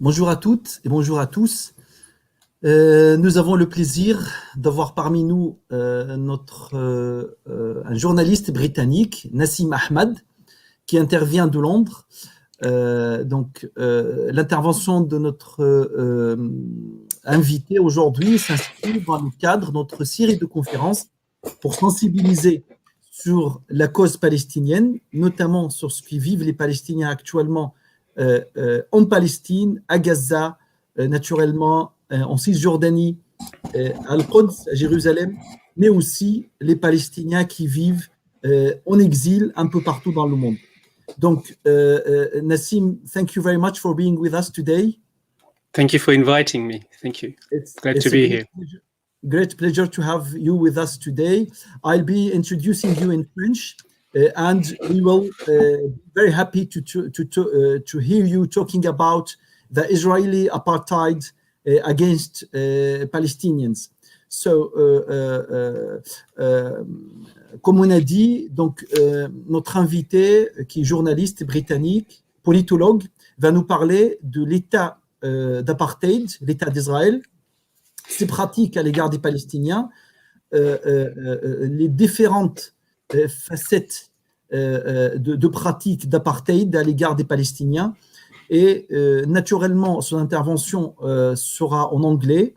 Bonjour à toutes et bonjour à tous. Nous avons le plaisir d'avoir parmi nous un journaliste britannique, Nassim Ahmed, qui intervient de Londres. L'intervention de notre invité aujourd'hui s'inscrit dans le cadre de notre série de conférences pour sensibiliser sur la cause palestinienne, notamment sur ce que vivent les Palestiniens actuellement en Palestine, à Gaza, naturellement en Cisjordanie, à Al-Quds, à Jérusalem, mais aussi les Palestiniens qui vivent en exil un peu partout dans le monde. Donc, Nassim, thank you very much for being with us today. Thank you for inviting me. Thank you. Glad to be here. Great pleasure to have you with us today. I'll be introducing you in French, and we will be very happy to hear you talking about the Israeli apartheid against Palestinians. So, comme on a dit, donc notre invité, qui est journaliste britannique, politologue, va nous parler de l'état d'apartheid, l'état d'Israël, ses pratiques à l'égard des Palestiniens, les différentes facettes de pratiques d'apartheid à l'égard des Palestiniens. Et naturellement, son intervention sera en anglais.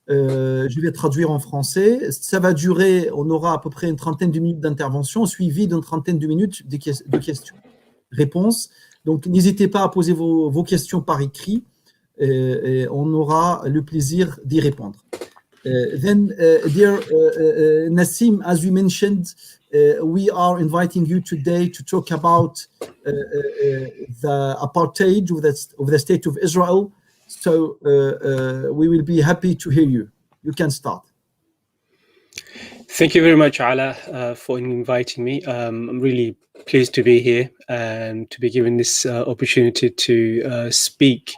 Je vais traduire en français. Ça va durer, on aura à peu près une trentaine de minutes d'intervention, suivi d'une trentaine de minutes de questions-réponses. Donc, n'hésitez pas à poser vos questions par écrit. Et on aura le plaisir d'y répondre. Dear Nassim, as we mentioned, we are inviting you today to talk about the apartheid of the state of Israel. So we will be happy to hear you. You can start. Thank you very much, Ala, for inviting me. I'm really pleased to be here and to be given this opportunity to speak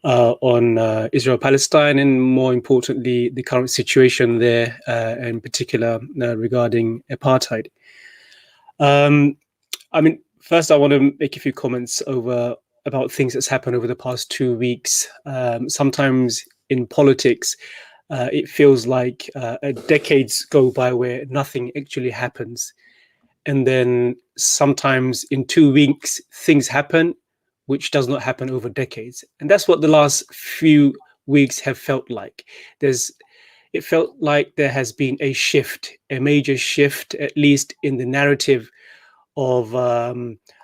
on Israel-Palestine and, more importantly, the current situation there, in particular regarding apartheid. First I want to make a few comments about things that's happened over the past 2 weeks. Sometimes in politics, it feels like decades go by where nothing actually happens. And then sometimes in 2 weeks, things happen which does not happen over decades. And that's what the last few weeks have felt like. It felt like there has been a shift, a major shift, at least in the narrative of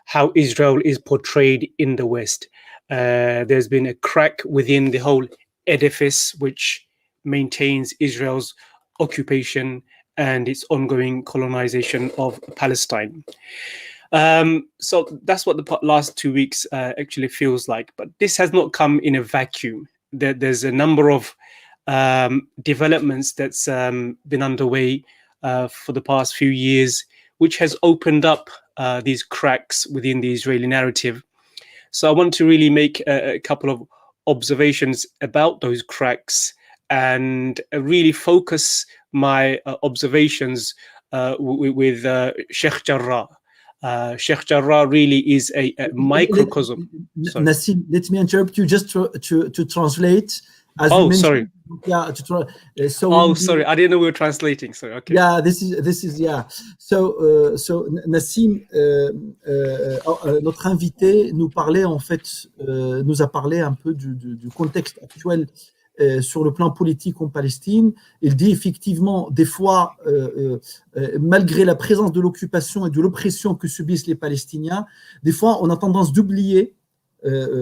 how Israel is portrayed in the West. There's been a crack within the whole edifice which maintains Israel's occupation and its ongoing colonization of Palestine. So that's what the last 2 weeks actually feels like. But this has not come in a vacuum. There's a number of developments that's been underway for the past few years, which has opened up these cracks within the Israeli narrative. So I want to really make a couple of observations about those cracks and really focus my observations with Sheikh Jarrah. Sheikh Jarrah really is a microcosm. Nassim, let me interrupt you just to translate. Sorry. Yeah. Sorry. I didn't know we were translating. Sorry. Okay. Yeah, this is yeah. So Nassim, notre invité nous a parlé un peu du contexte actuel sur le plan politique en Palestine. Il dit effectivement, des fois, malgré la présence de l'occupation et de l'oppression que subissent les Palestiniens, des fois, on a tendance d'oublier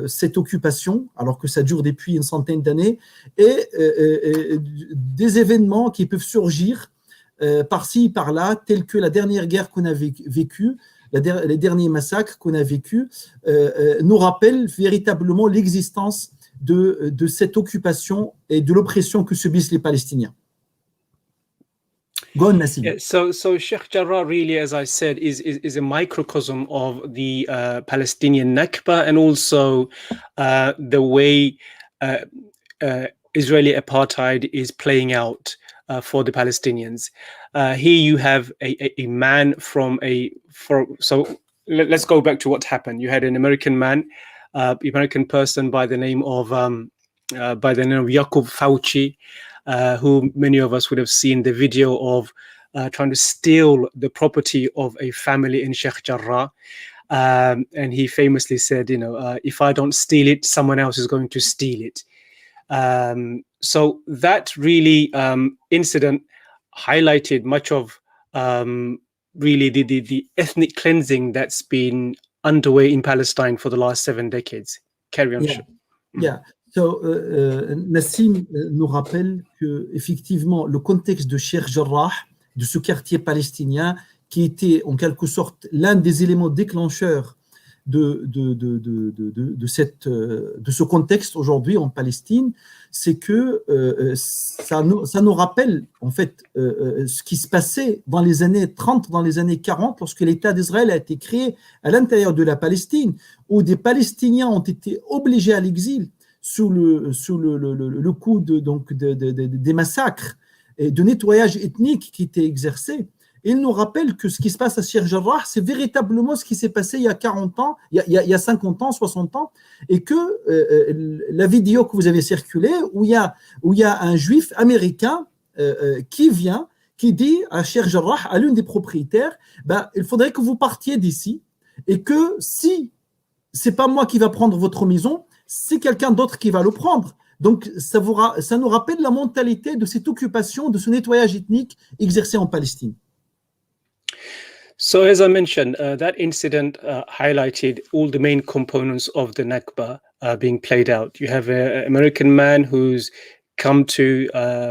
cette occupation, alors que ça dure depuis une centaine d'années, et des événements qui peuvent surgir par-ci, par-là, tels que la dernière guerre qu'on a vécue, les derniers massacres qu'on a vécus, nous rappellent véritablement l'existence de cette occupation et de l'oppression que subissent les Palestiniens. Go on, Nassim. Yeah, so Sheikh Jarrah really, as I said, is a microcosm of the Palestinian Nakba and also the way Israeli apartheid is playing out for the Palestinians. Here you have a man so let's go back to what happened. You had an American man American person by the name of Jacob Fauci, who many of us would have seen the video of trying to steal the property of a family in Sheikh Jarrah. And he famously said, if I don't steal it, someone else is going to steal it. So that really incident highlighted much of really the ethnic cleansing that's been underway in Palestine for the last 7 decades. Carry on. Yeah. So, Nassim nous rappelle que effectivement le contexte de Sheikh Jarrah, de ce quartier palestinien, qui était en quelque sorte l'un des éléments déclencheurs de ce contexte aujourd'hui en Palestine, c'est que ça nous rappelle en fait ce qui se passait dans les années 30, dans les années 40, lorsque l'État d'Israël a été créé à l'intérieur de la Palestine, où des Palestiniens ont été obligés à l'exil sous le coup des massacres et de nettoyage ethnique qui étaient exercés. Et il nous rappelle que ce qui se passe à Sheikh Jarrah, c'est véritablement ce qui s'est passé il y a 40 ans, il y a 50 ans, 60 ans, et que la vidéo que vous avez circulée, où il y a un juif américain qui dit à Sheikh Jarrah, à l'une des propriétaires, il faudrait que vous partiez d'ici, et que si c'est pas moi qui va prendre votre maison, c'est quelqu'un d'autre qui va le prendre. Donc, ça nous rappelle la mentalité de cette occupation, de ce nettoyage ethnique exercé en Palestine. So, as I mentioned, that incident highlighted all the main components of the Nakba being played out. You have an American man who's come to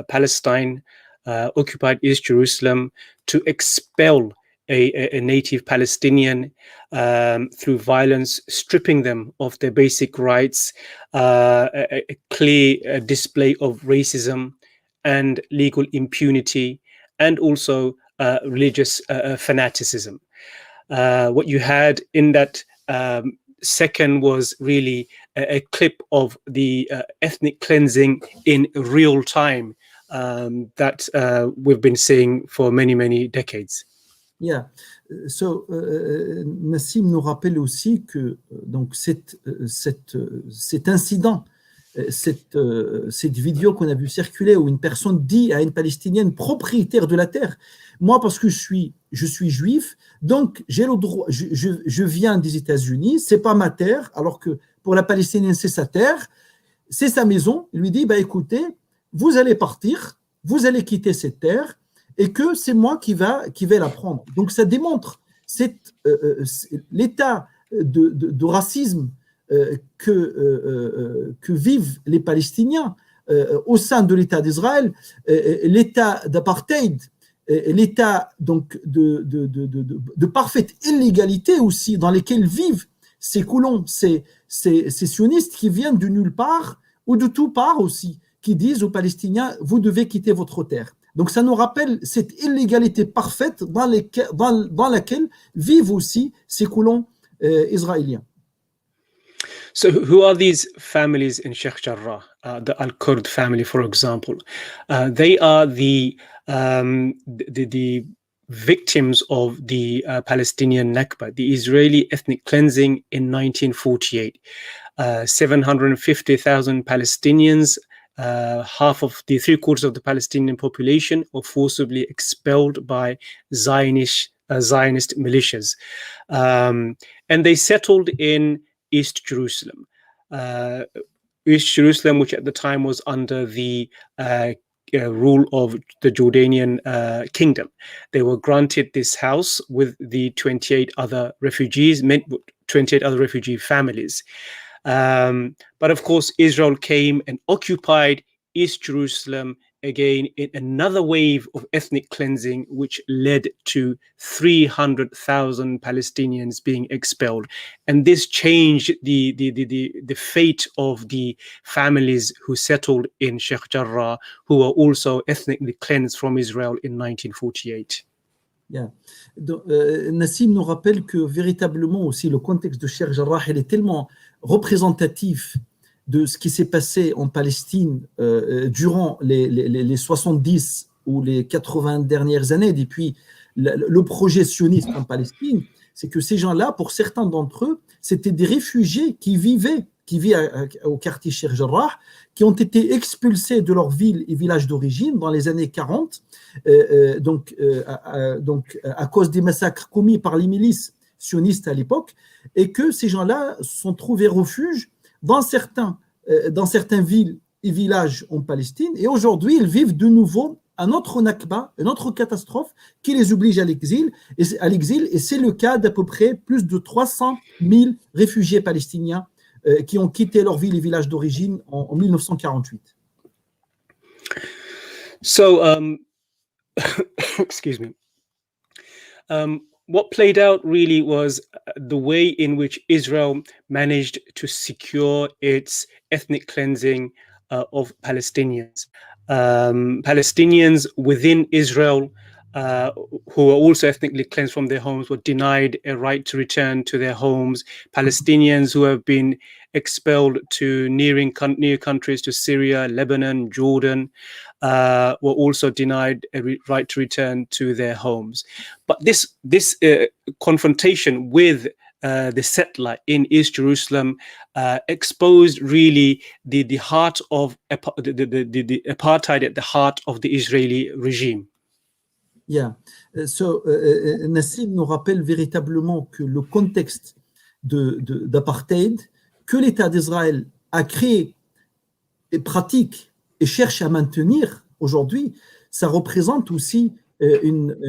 Palestine, occupied East Jerusalem, to expel a native Palestinian through violence, stripping them of their basic rights, a clear display of racism and legal impunity, and also religious fanaticism. What you had in that second was really a clip of the ethnic cleansing in real time that we've been seeing for many, many decades. Yeah. So, Nassim nous rappelle aussi que donc cet incident, cette vidéo qu'on a vu circuler où une personne dit à une Palestinienne propriétaire de la terre, moi parce que je suis juif, donc j'ai le droit, je viens des États-Unis, c'est pas ma terre, alors que pour la Palestinienne c'est sa terre, c'est sa maison. Il lui dit écoutez, vous allez partir, vous allez quitter cette terre, et que c'est moi qui vais la prendre. Donc ça démontre l'état de racisme que vivent les Palestiniens au sein de l'État d'Israël, l'état d'apartheid, l'état donc de parfaite illégalité aussi dans lesquels vivent ces colons, ces sionistes qui viennent de nulle part ou de tout part aussi, qui disent aux Palestiniens vous devez quitter votre terre. Donc ça nous rappelle cette illégalité parfaite dans laquelle vivent aussi ces colons israéliens. So who are these families in Sheikh Jarrah? The Al-Kurd family, for example. They are the victims of the Palestinian Nakba, the Israeli ethnic cleansing in 1948. 750,000 Palestinians, half of the 3/4 of the Palestinian population were forcibly expelled by Zionist militias. And they settled in East Jerusalem. East Jerusalem, which at the time was under the rule of the Jordanian kingdom. They were granted this house with the 28 other refugees, 28 other refugee families. But of course, Israel came and occupied East Jerusalem again in another wave of ethnic cleansing, which led to 300,000 Palestinians being expelled. And this changed the fate of the families who settled in Sheikh Jarrah, who were also ethnically cleansed from Israel in 1948. Yeah. Donc, Nassim nous rappelle que véritablement aussi le contexte de Sheikh Jarrah, il est tellement représentatif de ce qui s'est passé en Palestine durant les 70 ou les 80 dernières années, depuis le projet sioniste en Palestine, c'est que ces gens-là, pour certains d'entre eux, c'était des réfugiés qui vivent au quartier Sheikh Jarrah, qui ont été expulsés de leur ville et village d'origine dans les années 40, à cause des massacres commis par les milices sionistes à l'époque, et que ces gens-là sont trouvés refuge dans certaines villes et villages en Palestine, et aujourd'hui, ils vivent de nouveau un autre Nakba, une autre catastrophe qui les oblige à l'exil, et c'est le cas d'à peu près plus de 300 000 réfugiés palestiniens qui ont quitté leur ville et village d'origine en 1948. So, excuse me. What played out really was the way in which Israel managed to secure its ethnic cleansing of Palestinians. Palestinians within Israel who were also ethnically cleansed from their homes were denied a right to return to their homes. Palestinians who have been expelled to near countries, to Syria, Lebanon, Jordan, were also denied a right to return to their homes. But this confrontation with the settler in East Jerusalem exposed really the heart of the apartheid at the heart of the Israeli regime. Yeah. So, Nassim nous rappelle véritablement que le contexte d'apartheid que l'État d'Israël a créé et pratique et cherche à maintenir aujourd'hui, ça représente aussi une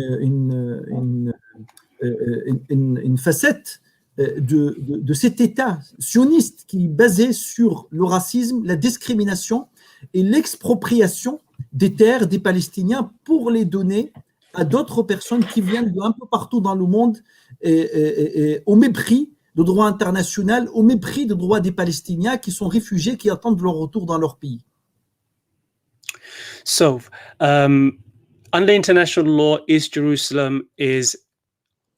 facette de cet État sioniste qui est basé sur le racisme, la discrimination et l'expropriation des terres des Palestiniens pour les donner à d'autres personnes qui viennent d'un peu partout dans le monde et au mépris du droit international, au mépris des droits des Palestiniens qui sont réfugiés, qui attendent leur retour dans leur pays. So, under international law, East Jerusalem is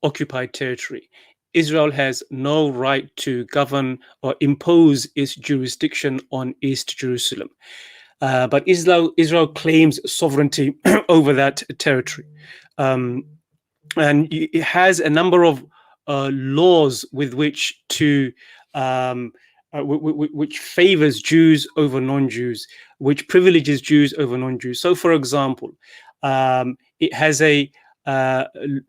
occupied territory. Israel has no right to govern or impose its jurisdiction on East Jerusalem. But Israel claims sovereignty over that territory. And it has a number of laws with which to which favors Jews over non-Jews, which privileges Jews over non-Jews. So, for example, it has a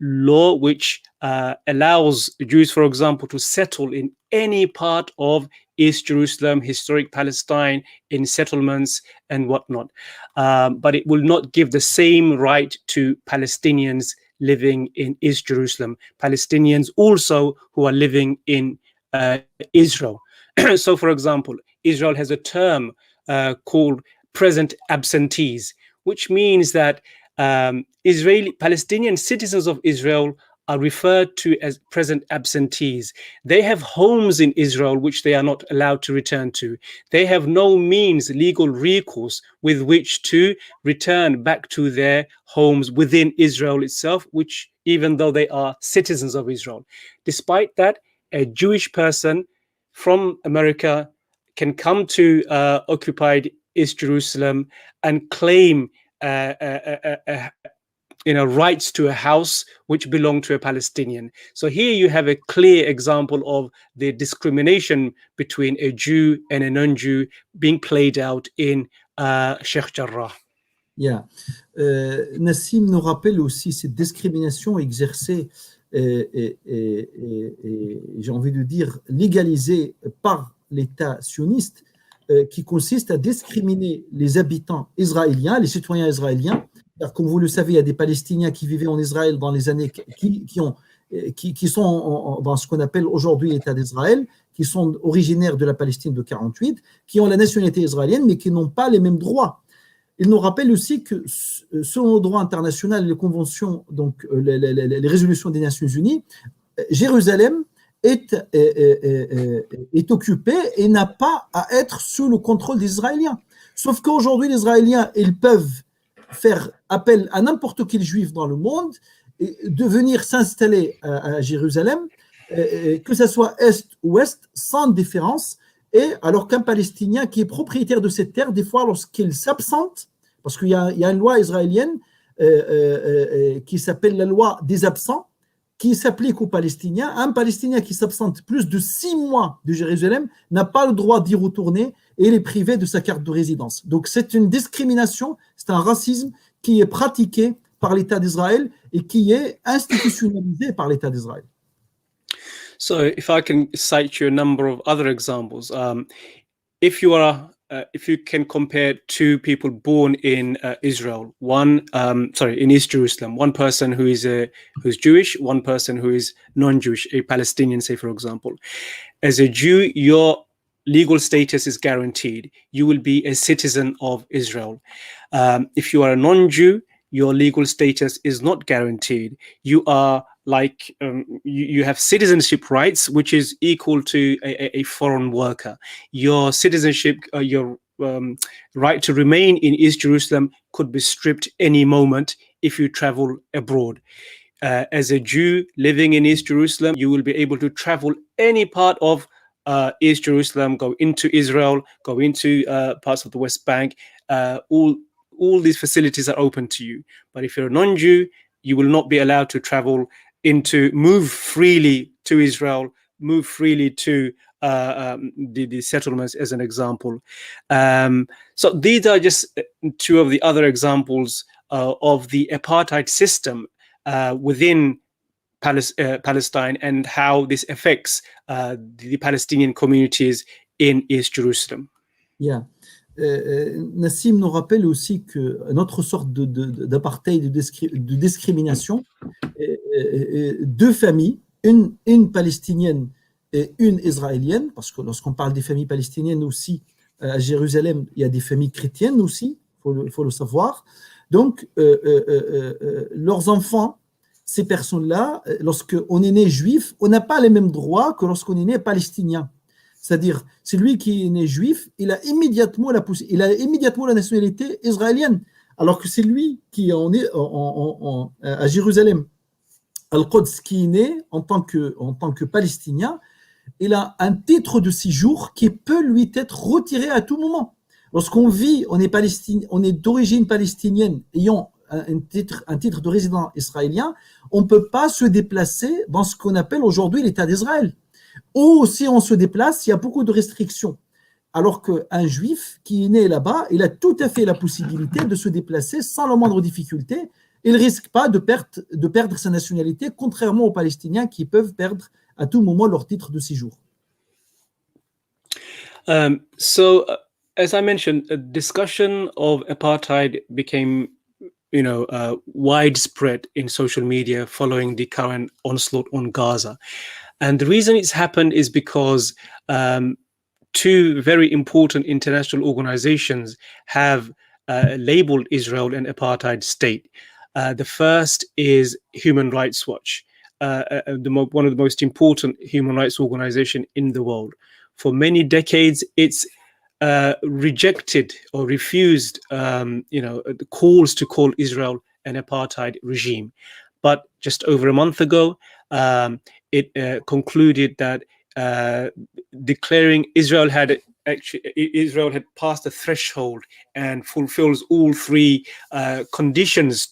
law which allows Jews, for example, to settle in any part of East Jerusalem, historic Palestine, in settlements and whatnot. But it will not give the same right to Palestinians living in East Jerusalem, Palestinians also who are living in Israel. So, for example, Israel has a term called present absentees, which means that Palestinian citizens of Israel are referred to as present absentees. They have homes in Israel which they are not allowed to return to. They have no means, legal recourse with which to return back to their homes within Israel itself, which even though they are citizens of Israel. Despite that, a Jewish person from America can come to occupied East Jerusalem and claim rights to a house which belong to a Palestinian. So here you have a clear example of the discrimination between a Jew and a non-Jew being played out in Sheikh Jarrah. Yeah. Nassim nous rappelle aussi cette discrimination exercée et j'ai envie de dire légalisée par l'État sioniste qui consiste à discriminer les habitants israéliens, les citoyens israéliens. Car comme vous le savez, il y a des Palestiniens qui vivaient en Israël dans les années qui sont dans ce qu'on appelle aujourd'hui l'État d'Israël, qui sont originaires de la Palestine de 48, qui ont la nationalité israélienne, mais qui n'ont pas les mêmes droits. Il nous rappelle aussi que selon le droit international, les conventions, donc les résolutions des Nations Unies, Jérusalem est occupée et n'a pas à être sous le contrôle des Israéliens. Sauf qu'aujourd'hui, les Israéliens, ils peuvent faire appel à n'importe quel juif dans le monde et de venir s'installer à Jérusalem, que ce soit Est ou Ouest, sans différence, et alors qu'un Palestinien qui est propriétaire de cette terre, des fois, lorsqu'il s'absente, parce qu'il y a une loi israélienne, qui s'appelle la loi des absents, qui s'applique aux Palestiniens. Un Palestinien qui s'absente plus de 6 mois de Jérusalem n'a pas le droit d'y retourner et il est privé de sa carte de résidence. Donc c'est une discrimination, c'est un racisme qui est pratiqué par l'État d'Israël et qui est institutionnalisé par l'État d'Israël. So if I can cite you a number of other examples, if you can compare two people born in Israel, in East Jerusalem, one person who's Jewish, one person who is non-Jewish, a Palestinian, say for example. As a Jew, your legal status is guaranteed. You will be a citizen of Israel. If you are a non-Jew, your legal status is not guaranteed. You are you have citizenship rights, which is equal to a foreign worker. Your citizenship, your right to remain in East Jerusalem could be stripped any moment if you travel abroad. As a Jew living in East Jerusalem, you will be able to travel any part of East Jerusalem, go into Israel, go into parts of the West Bank. All these facilities are open to you. But if you're a non-Jew, you will not be allowed to move freely to Israel, move freely to the settlements, as an example. So these are just two of the other examples of the apartheid system within Palestine and how this affects the Palestinian communities in East Jerusalem. Yeah. Nassim nous rappelle aussi qu'une autre sorte d'apartheid, de discrimination, deux familles, une palestinienne et une israélienne, parce que lorsqu'on parle des familles palestiniennes aussi, à Jérusalem, il y a des familles chrétiennes aussi, il faut le savoir. Donc, leurs enfants, ces personnes-là, lorsqu'on est né juif, on n'a pas les mêmes droits que lorsqu'on est né palestinien. C'est-à-dire, celui qui est né juif, il a immédiatement la nationalité israélienne, alors que c'est lui qui est à Jérusalem, Al-Quds, qui est né en tant que Palestinien, il a un titre de séjour qui peut lui être retiré à tout moment. Lorsqu'on vit, on est d'origine palestinienne, ayant un titre de résident israélien, on ne peut pas se déplacer dans ce qu'on appelle aujourd'hui l'État d'Israël. Ou si on se déplace, il y a beaucoup de restrictions. Alors qu'un juif qui est né là-bas, il a tout à fait la possibilité de se déplacer sans la moindre difficulté. Il ne risque pas de perdre sa nationalité, contrairement aux Palestiniens qui peuvent perdre à tout moment leur titre de séjour. As I mentioned, a discussion of apartheid became widespread in social media following the current onslaught on Gaza. And the reason it's happened is because two very important international organizations have labeled Israel an apartheid state. The first is Human Rights Watch, one of the most important human rights organizations in the world. For many decades, it's rejected or refused the calls to call Israel an apartheid regime. But just over a month ago, it concluded that declaring Israel had passed the threshold and fulfills all three conditions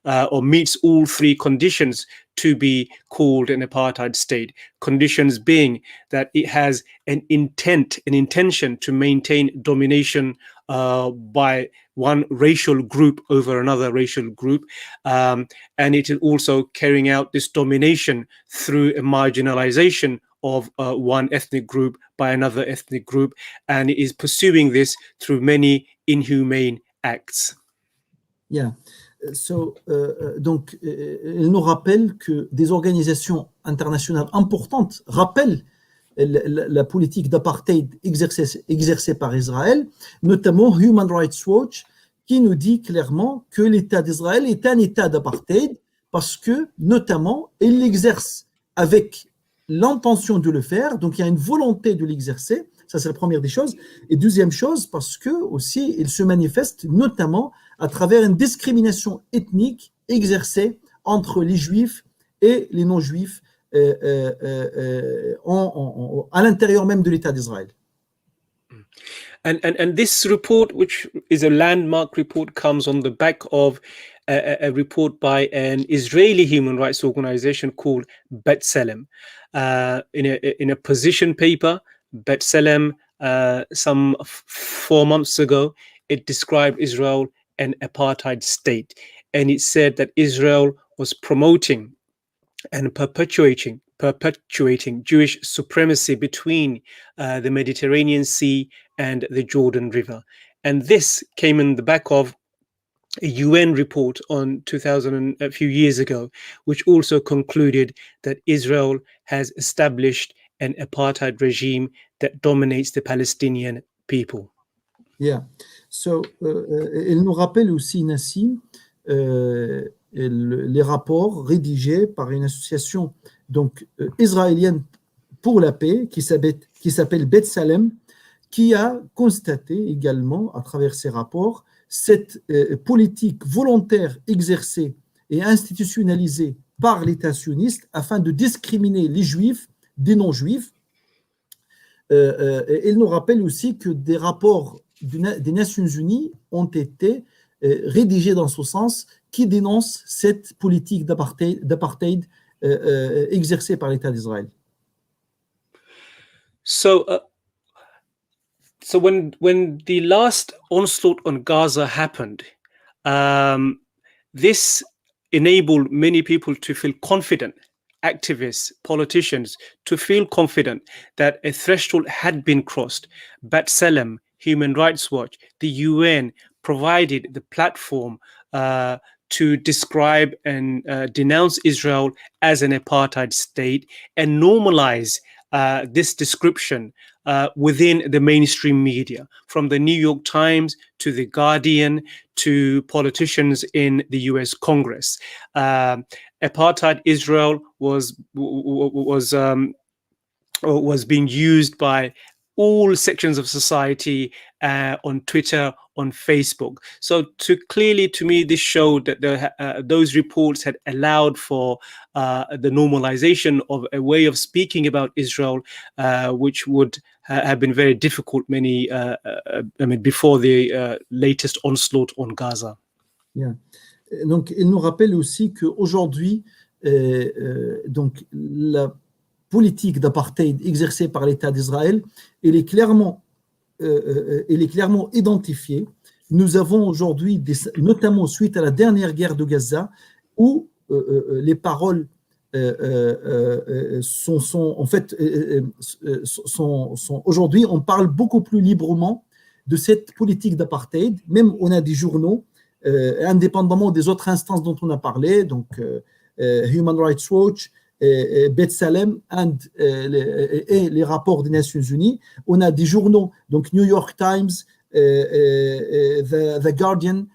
or meets all three conditions to be called an apartheid state. Conditions being that it has an intention to maintain domination by one racial group over another racial group, and it is also carrying out this domination through a marginalization of one ethnic group by another ethnic group, and it is pursuing this through many inhumane acts. Yeah. Donc, il nous rappelle que des organisations internationales importantes rappellent la politique d'apartheid exercée par Israël, notamment Human Rights Watch, qui nous dit clairement que l'État d'Israël est un État d'apartheid parce que, notamment, il l'exerce avec l'intention de le faire, donc il y a une volonté de l'exercer, ça c'est la première des choses. Et deuxième chose, parce que aussi il se manifeste notamment à travers une discrimination ethnique exercée entre les juifs et les non-juifs à l'intérieur même de l'État d'Israël. And this report, which is a landmark report, comes on the back of a report by an Israeli human rights organization called B'Tselem. In a position paper, B'Tselem, some 4 months ago, it described Israel an apartheid state, and it said that Israel was promoting and perpetuating Jewish supremacy between the Mediterranean Sea and the Jordan River. And this came in the back of a UN report on 2000 a few years ago, which also concluded that Israel has established an apartheid regime that dominates the Palestinian people. Yeah. So, elle nous rappelle aussi, Nassim, les rapports rédigés par une association donc israélienne pour la paix qui s'appelle B'Tselem, qui a constaté également à travers ses rapports cette politique volontaire exercée et institutionnalisée par l'État sioniste afin de discriminer les juifs des non-juifs. Elle nous rappelle aussi que des rapports des Nations Unies ont été rédigés dans ce sens, qui dénoncent cette politique d'apartheid exercée par l'État d'Israël. So when the last onslaught on Gaza happened, this enabled many people to feel confident, activists, politicians, to feel confident that a threshold had been crossed. B'Tselem, Human Rights Watch, the UN provided the platform to describe and denounce Israel as an apartheid state and normalize this description within the mainstream media, from the New York Times to the Guardian to politicians in the US Congress. Apartheid Israel was being used by all sections of society on Twitter, on Facebook. So to me, this showed that those reports had allowed for the normalization of a way of speaking about Israel, which would have been very difficult before the latest onslaught on Gaza. Yeah. Donc, il nous rappelle aussi qu'aujourd'hui, donc la politique d'apartheid exercée par l'État d'Israël, elle est clairement identifiée. Nous avons aujourd'hui, notamment suite à la dernière guerre de Gaza, où les paroles sont aujourd'hui, on parle beaucoup plus librement de cette politique d'apartheid. Même on a des journaux, indépendamment des autres instances dont on a parlé, donc Human Rights Watch, B'Tselem et les rapports des Nations Unies. On a des journaux, donc New York Times, The Guardian,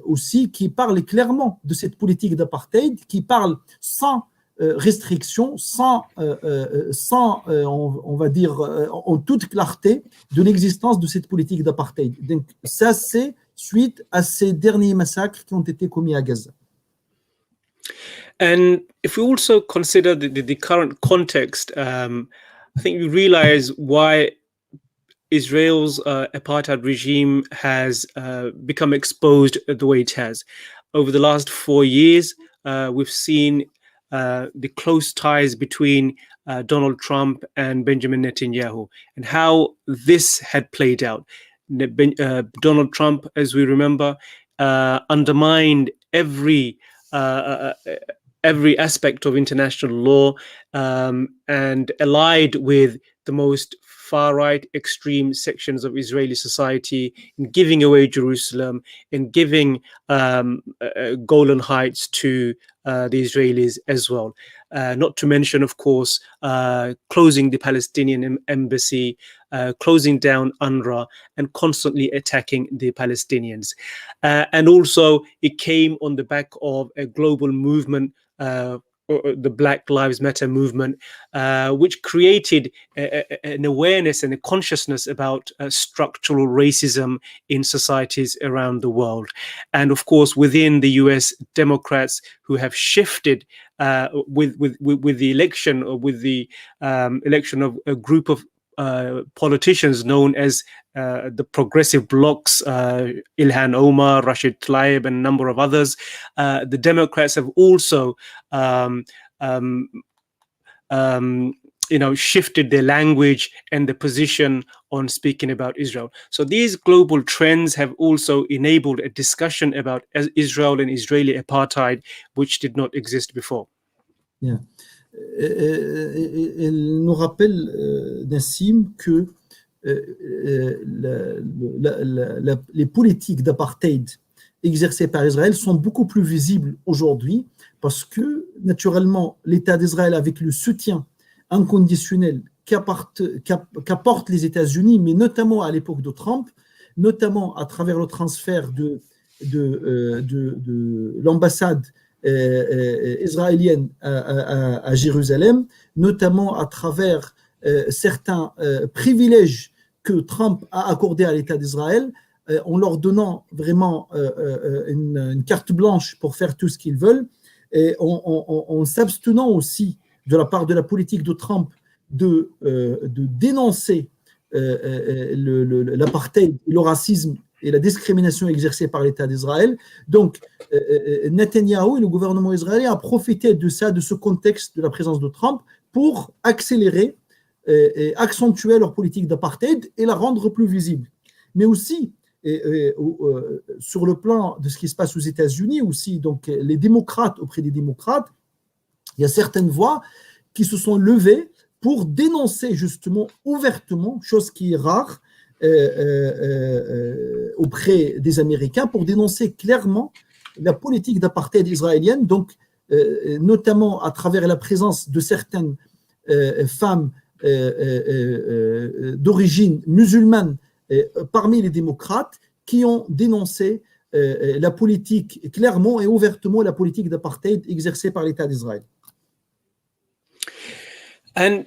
aussi, qui parlent clairement de cette politique d'apartheid, qui parlent sans restriction, sans on va dire, en toute clarté, de l'existence de cette politique d'apartheid. Donc ça, c'est suite à ces derniers massacres qui ont été commis à Gaza. And if we also consider the current context, I think we realize why Israel's apartheid regime has become exposed the way it has. Over the last 4 years, we've seen the close ties between Donald Trump and Benjamin Netanyahu, and how this had played out. Donald Trump, as we remember, undermined every aspect of international law and allied with the most far-right extreme sections of Israeli society in giving away Jerusalem, in giving Golan Heights to the Israelis as well. Not to mention, of course, closing the Palestinian embassy, closing down UNRWA, and constantly attacking the Palestinians. And also, it came on the back of a global movement, the Black Lives Matter movement, which created an awareness and a consciousness about structural racism in societies around the world. And of course, within the US Democrats, who have shifted with the election, or with the election of a group of politicians known as the progressive blocs, Ilhan Omar, Rashid Tlaib, and a number of others. The Democrats have also shifted their language and the position on speaking about Israel. So these global trends have also enabled a discussion about Israel and Israeli apartheid, which did not exist before. Yeah. Elle nous rappelle, Nassim, que les politiques d'apartheid exercées par Israël sont beaucoup plus visibles aujourd'hui parce que, naturellement, l'État d'Israël, avec le soutien inconditionnel qu'apportent les États-Unis, mais notamment à l'époque de Trump, notamment à travers le transfert de l'ambassade israélienne à Jérusalem, notamment à travers certains privilèges que Trump a accordés à l'État d'Israël, en leur donnant vraiment une carte blanche pour faire tout ce qu'ils veulent, et en s'abstenant aussi de la part de la politique de Trump de dénoncer l'apartheid, le racisme et la discrimination exercée par l'État d'Israël. Donc, Netanyahou et le gouvernement israélien a profité de ça, de ce contexte de la présence de Trump, pour accélérer et accentuer leur politique d'apartheid et la rendre plus visible. Mais aussi, sur le plan de ce qui se passe aux États-Unis aussi, donc les démocrates, auprès des démocrates, il y a certaines voix qui se sont levées pour dénoncer justement ouvertement, chose qui est rare auprès des Américains, pour dénoncer clairement la politique d'apartheid israélienne, donc notamment à travers la présence de certaines femmes d'origine musulmane parmi les démocrates qui ont dénoncé la politique, clairement et ouvertement, la politique d'apartheid exercée par l'État d'Israël. And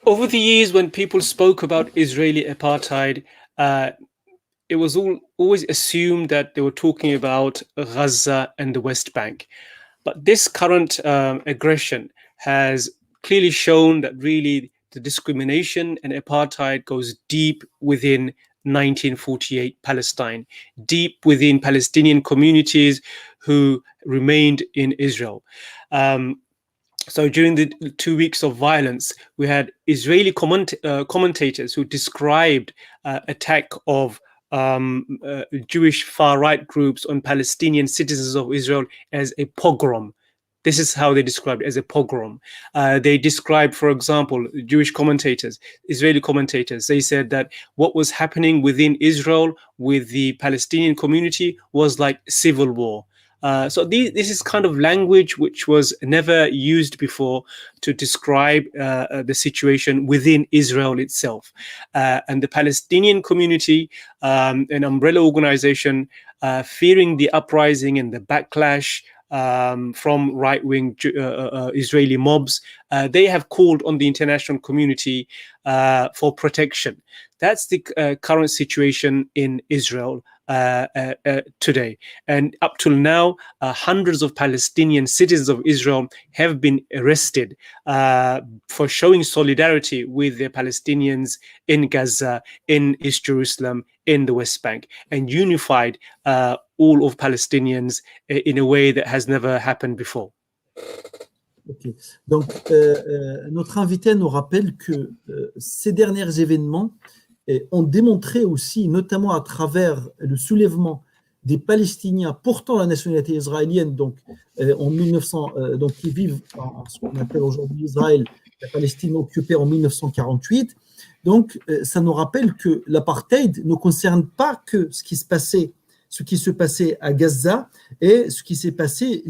over the years, when people spoke about Israeli apartheid, it was always assumed that they were talking about Gaza and the West Bank. But this current aggression has clearly shown that really the discrimination and apartheid goes deep within 1948 Palestine, deep within Palestinian communities who remained in Israel. So during the 2 weeks of violence, we had Israeli commentators who described attack of Jewish far-right groups on Palestinian citizens of Israel as a pogrom. This is how they described it, as a pogrom. They described, for example, Jewish commentators, Israeli commentators, they said that what was happening within Israel with the Palestinian community was like civil war. So this is kind of language which was never used before to describe the situation within Israel itself. And the Palestinian community, an umbrella organization, fearing the uprising and the backlash from right-wing Israeli mobs, they have called on the international community for protection. That's the current situation in Israel today. And up till now, hundreds of Palestinian citizens of Israel have been arrested for showing solidarity with the Palestinians in Gaza, in East Jerusalem, in the West Bank, and unified all of Palestinians in a way that has never happened before. Okay. Donc, notre invité nous rappelle que ces derniers événements ont démontré aussi, notamment à travers le soulèvement des Palestiniens portant la nationalité israélienne, donc en 1900, donc qui vivent en ce qu'on appelle aujourd'hui Israël, la Palestine occupée en 1948. Donc, ça nous rappelle que l'apartheid ne concerne pas que ce qui se passait à Gaza et ce qui s'est passé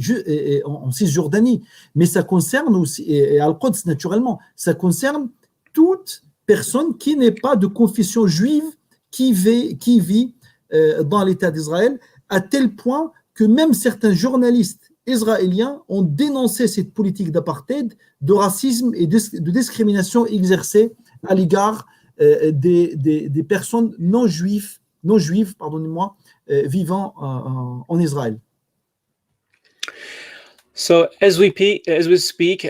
en Cisjordanie, mais ça concerne aussi, et Al-Quds naturellement, ça concerne toute personne qui n'est pas de confession juive, qui vit dans l'État d'Israël, à tel point que même certains journalistes israéliens ont dénoncé cette politique d'apartheid, de racisme et de discrimination exercée à l'égard des personnes non juives, pardonnez-moi, vivant en Israël. So as we speak,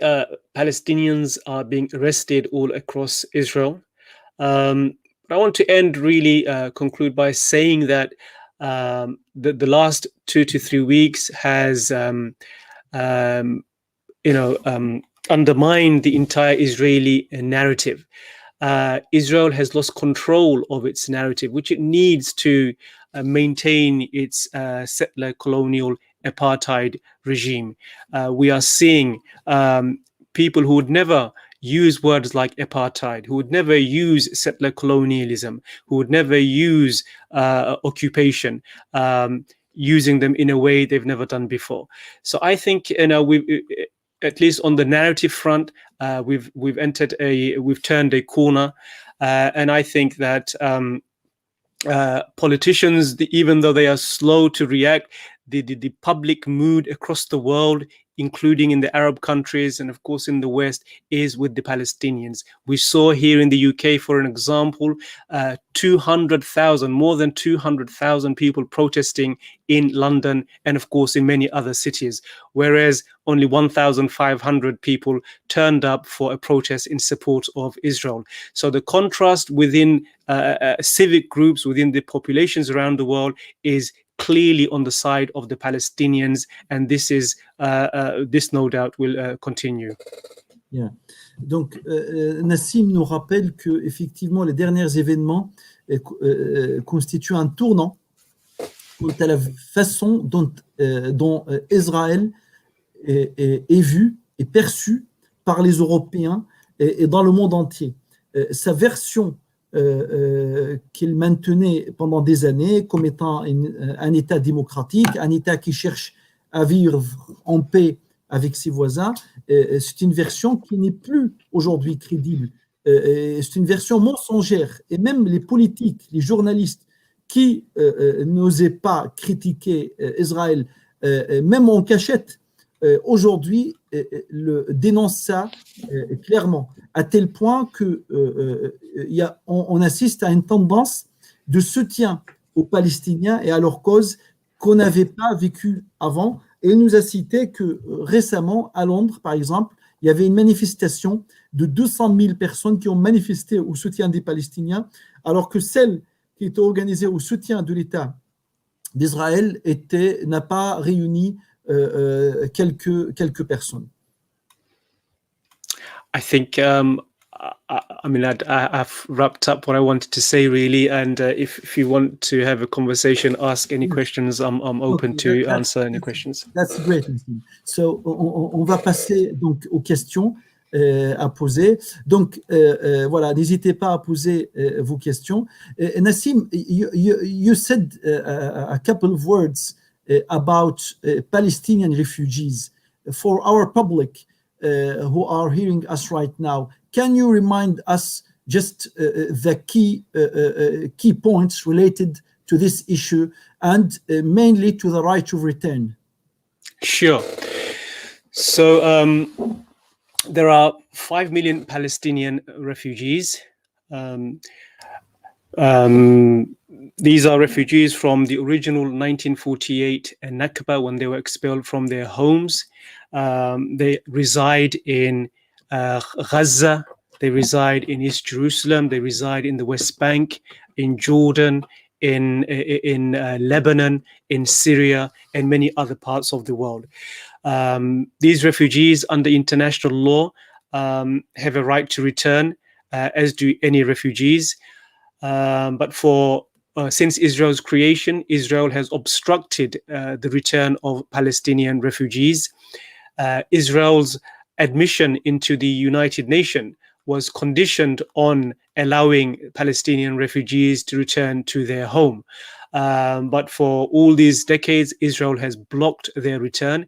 Palestinians are being arrested all across Israel. But I want to end really conclude by saying that the last 2 to 3 weeks has undermined the entire Israeli narrative. Israel has lost control of its narrative, which it needs to maintain its settler colonial apartheid regime. We are seeing people who would never use words like apartheid, who would never use settler colonialism, who would never use occupation, using them in a way they've never done before. So I think, we, at least on the narrative front, we've turned a corner, and I think that politicians, even though they are slow to react, the public mood across the world, including in the Arab countries and of course in the West, is with the Palestinians. We saw here in the UK, for an example, 200,000, more than 200,000 people protesting in London and of course in many other cities, whereas only 1,500 people turned up for a protest in support of Israel. So the contrast within civic groups, within the populations around the world, is clearly on the side of the Palestinians, and this is this no doubt will continue. Yeah. Donc, Nassim nous rappelle que effectivement les derniers événements constituent un tournant quant à la façon dont Israël est vu et perçu par les Européens et dans le monde entier. Sa version qu'il maintenait pendant des années comme étant un État démocratique, un État qui cherche à vivre en paix avec ses voisins, c'est une version qui n'est plus aujourd'hui crédible. C'est une version mensongère. Et même les politiques, les journalistes qui n'osaient pas critiquer Israël, même en cachette, aujourd'hui dénoncent ça clairement, à tel point que on assiste à une tendance de soutien aux Palestiniens et à leur cause qu'on n'avait pas vécu avant. Et il nous a cité que récemment, à Londres, par exemple, il y avait une manifestation de 200 000 personnes qui ont manifesté au soutien des Palestiniens, alors que celle qui était organisée au soutien de l'État d'Israël n'a pas réuni quelques personnes. I think I've wrapped up what I wanted to say really, and if you want to have a conversation, ask any questions. I'm open to answer any questions. That's great. So on va passer donc aux questions à poser. Donc voilà, n'hésitez pas à poser vos questions. Nassim, you said a couple of words about Palestinian refugees. For our public who are hearing us right now, can you remind us just the key points related to this issue and mainly to the right of return? Sure. So there are 5 million Palestinian refugees. These are refugees from the original 1948 Nakba, when they were expelled from their homes. They reside in Gaza, they reside in East Jerusalem, they reside in the West Bank, in Jordan, in Lebanon, in Syria, and many other parts of the world. These refugees, under international law, have a right to return, as do any refugees. But since Israel's creation, Israel has obstructed the return of Palestinian refugees. Israel's admission into the United Nations was conditioned on allowing Palestinian refugees to return to their home. But for all these decades, Israel has blocked their return,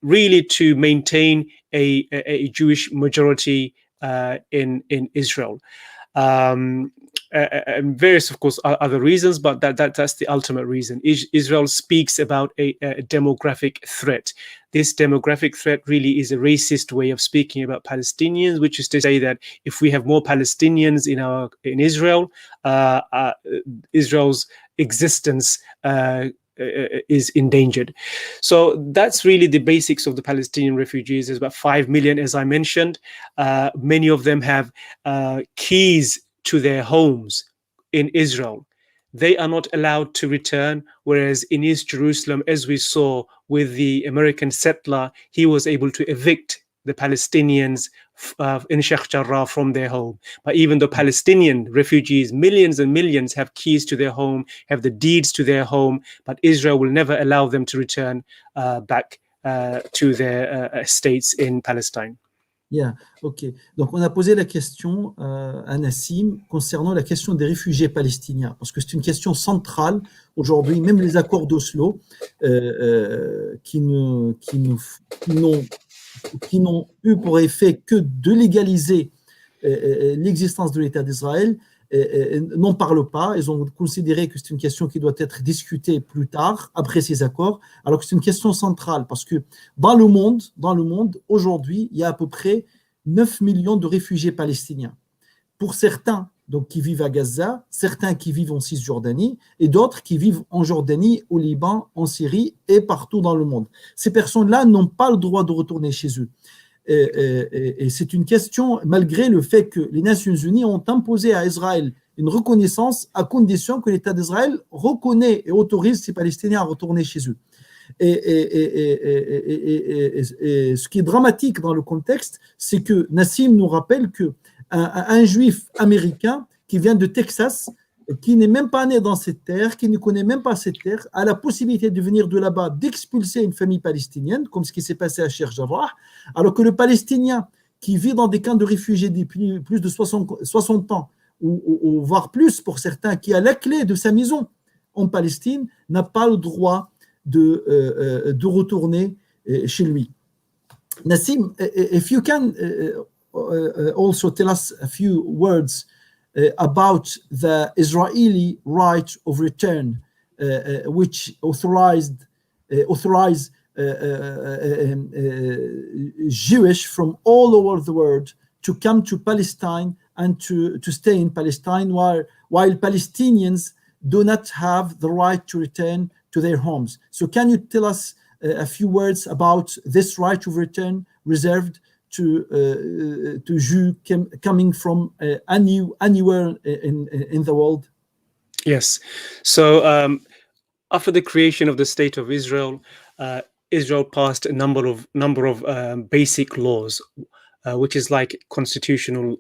really to maintain a Jewish majority in Israel. And various, of course, other reasons, but that's the ultimate reason. Israel speaks about a demographic threat. This demographic threat really is a racist way of speaking about Palestinians, which is to say that if we have more Palestinians in Israel, Israel's existence is endangered. So that's really the basics of the Palestinian refugees. There's about 5 million, as I mentioned. Many of them have keys to their homes in Israel. They are not allowed to return, whereas in East Jerusalem, as we saw with the American settler, he was able to evict the Palestinians in Sheikh Jarrah from their home. But even the Palestinian refugees, millions and millions, have keys to their home, have the deeds to their home, but Israel will never allow them to return back to their estates in Palestine. Yeah, ok. Donc, on a posé la question à Nassim concernant la question des réfugiés palestiniens, parce que c'est une question centrale aujourd'hui. Même les accords d'Oslo, qui n'ont eu pour effet que de légaliser l'existence de l'État d'Israël, n'en parlent pas. Ils ont considéré que c'est une question qui doit être discutée plus tard, après ces accords, alors que c'est une question centrale, parce que dans le monde, aujourd'hui, il y a à peu près 9 millions de réfugiés palestiniens. Pour certains donc, qui vivent à Gaza, certains qui vivent en Cisjordanie, et d'autres qui vivent en Jordanie, au Liban, en Syrie et partout dans le monde. Ces personnes-là n'ont pas le droit de retourner chez eux. Et c'est une question, malgré le fait que les Nations Unies ont imposé à Israël une reconnaissance à condition que l'État d'Israël reconnaît et autorise ces Palestiniens à retourner chez eux. Et ce qui est dramatique dans le contexte, c'est que Nassim nous rappelle qu'un juif américain qui vient de Texas, qui n'est même pas né dans cette terre, qui ne connaît même pas cette terre, a la possibilité de venir de là-bas, d'expulser une famille palestinienne, comme ce qui s'est passé à Sheikh Jarrah, alors que le Palestinien qui vit dans des camps de réfugiés depuis plus de 60 ans, ou voire plus pour certains, qui a la clé de sa maison en Palestine, n'a pas le droit de retourner chez lui. Nassim, if you can also tell us a few words about the Israeli right of return, which authorize Jewish from all over the world to come to Palestine and to stay in Palestine, while Palestinians do not have the right to return to their homes. So can you tell us a few words about this right of return reserved to Jews coming from anywhere in the world? Yes. So after the creation of the State of Israel, Israel passed a number of basic laws, which is like constitutional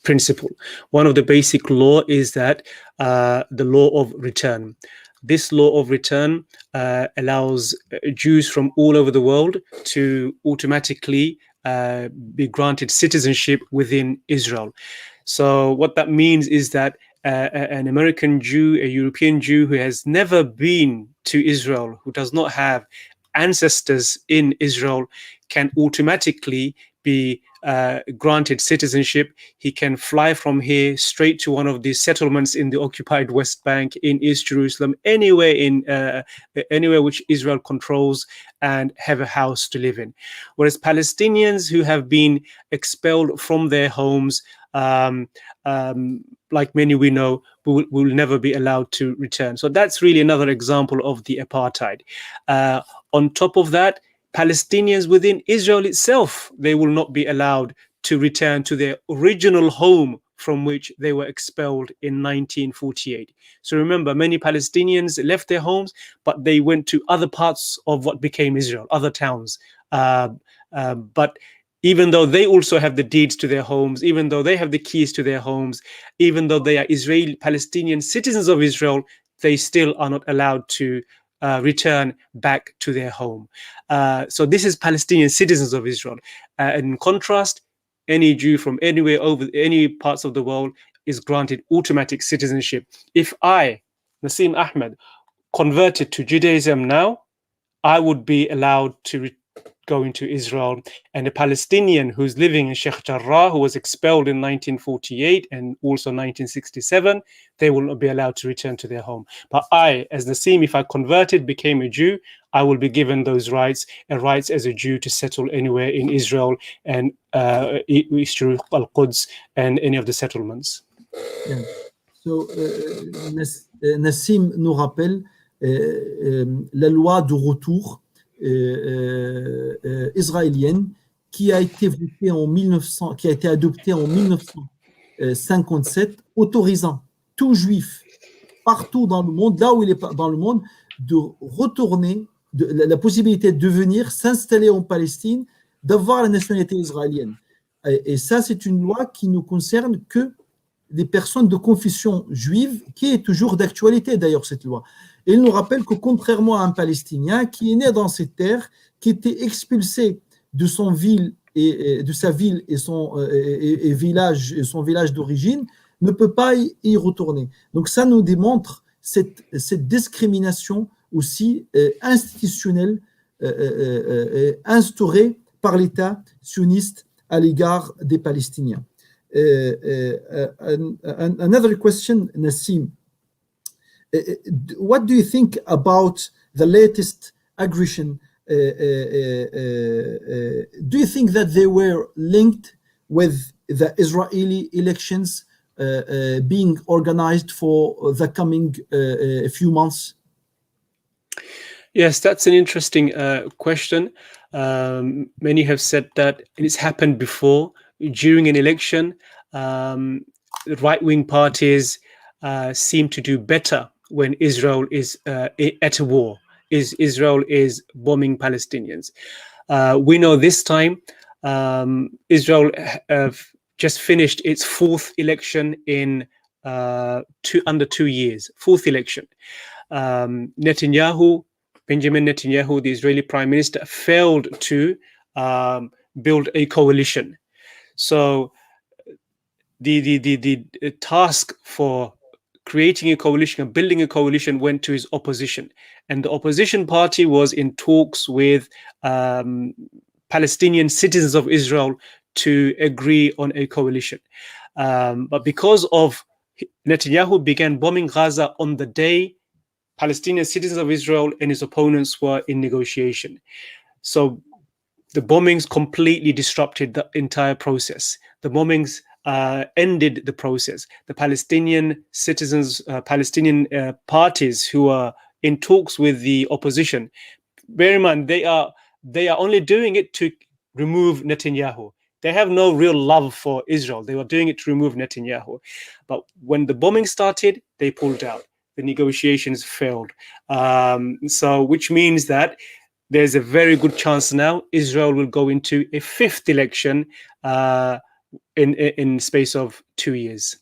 principle. One of the basic law is that the law of return. This law of return allows Jews from all over the world to automatically be granted citizenship within Israel. So what that means is that an American Jew, a European Jew who has never been to Israel, who does not have ancestors in Israel, can automatically be granted citizenship. He can fly from here straight to one of the settlements in the occupied West Bank, in East Jerusalem, anywhere which Israel controls, and have a house to live in. Whereas Palestinians who have been expelled from their homes, like many we know, will never be allowed to return. So that's really another example of the apartheid. On top of that, Palestinians within Israel itself, they will not be allowed to return to their original home from which they were expelled in 1948. So remember, many Palestinians left their homes, but they went to other parts of what became Israel, other towns. But even though they also have the deeds to their homes, even though they have the keys to their homes, even though they are Israeli Palestinian citizens of Israel, they still are not allowed to return back to their home. So this is Palestinian citizens of Israel. In contrast, any Jew from anywhere over any parts of the world is granted automatic citizenship. If I, Nassim Ahmed, converted to Judaism now, I would be allowed to go into Israel, and a Palestinian who's living in Sheikh Jarrah, who was expelled in 1948 and also 1967, they will not be allowed to return to their home. But I, as Nassim, if I converted, became a Jew, I will be given those rights, and rights as a Jew to settle anywhere in Israel and East Jerusalem, Al-Quds, and any of the settlements. Yeah. So Nassim nous rappelle la loi de retour israélienne qui a été votée qui a été adoptée en 57 autorisant tout juif partout dans le monde, là où il est dans le monde, de retourner, la possibilité de venir s'installer en Palestine, d'avoir la nationalité israélienne. Et ça, c'est une loi qui ne concerne que les personnes de confession juive, qui est toujours d'actualité d'ailleurs cette loi. Et il nous rappelle que contrairement à un Palestinien qui est né dans cette terre, qui était expulsé de son ville et de sa ville et son village d'origine, ne peut pas y retourner. Donc ça nous démontre cette discrimination aussi institutionnelle instaurée par l'État sioniste à l'égard des Palestiniens. Another question, Nassim. What do you think about the latest aggression? Do you think that they were linked with the Israeli elections being organized for the coming few months? Yes, that's an interesting question. Many have said that it's happened before. During an election, right-wing parties seem to do better when Israel is at a war. Israel is bombing Palestinians. We know this time Israel just finished its fourth election in under 2 years. Fourth election. Benjamin Netanyahu, the Israeli Prime Minister, failed to build a coalition. So the task for creating a coalition and building a coalition went to his opposition. And the opposition party was in talks with Palestinian citizens of Israel to agree on a coalition. But because of Netanyahu began bombing Gaza on the day Palestinian citizens of Israel and his opponents were in negotiation. So the bombings completely disrupted the entire process. The bombings ended the process. The Palestinian citizens, Palestinian parties who are in talks with the opposition, bear in mind, they are only doing it to remove Netanyahu. They have no real love for Israel. They were doing it to remove Netanyahu. But when the bombing started, they pulled out. The negotiations failed. So which means that there's a very good chance now Israel will go into a fifth election in space of 2 years.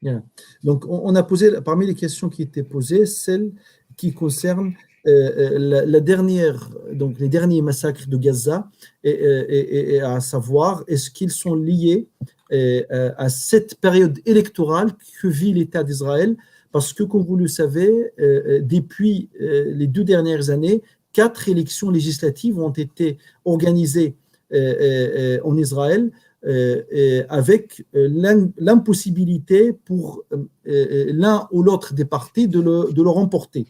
Yeah. Donc, on a posé, parmi les questions qui étaient posées, celle qui concerne la dernière, donc les derniers massacres de Gaza, et à savoir, est-ce qu'ils sont liés à cette période électorale que vit l'État d'Israël? Parce que, comme vous le savez, depuis les 2 dernières années, 4 élections législatives ont été organisées en Israël avec l'impossibilité pour l'un ou l'autre des partis de le remporter.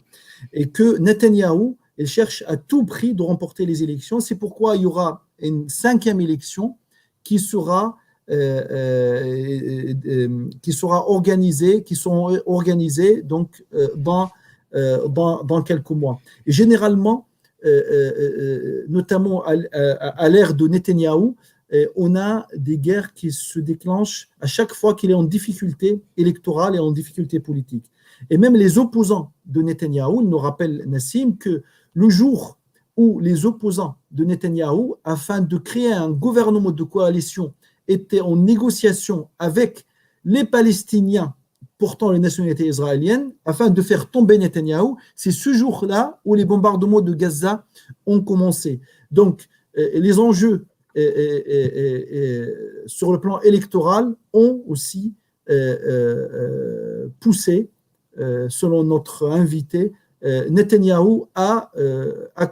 Et que Netanyahou, il cherche à tout prix de remporter les élections. C'est pourquoi il y aura une 5e élection qui sera organisée donc dans quelques mois. Et généralement, notamment à l'ère de Netanyahou, on a des guerres qui se déclenchent à chaque fois qu'il est en difficulté électorale et en difficulté politique. Et même les opposants de Netanyahou nous rappellent, Nassim, que le jour où les opposants de Netanyahou, afin de créer un gouvernement de coalition, étaient en négociation avec les Palestiniens portant la nationalité israélienne, afin de faire tomber Netanyahou, c'est ce jour-là où les bombardements de Gaza ont commencé. Donc, les enjeux sur le plan électoral ont aussi poussé, selon notre invité, Netanyahou à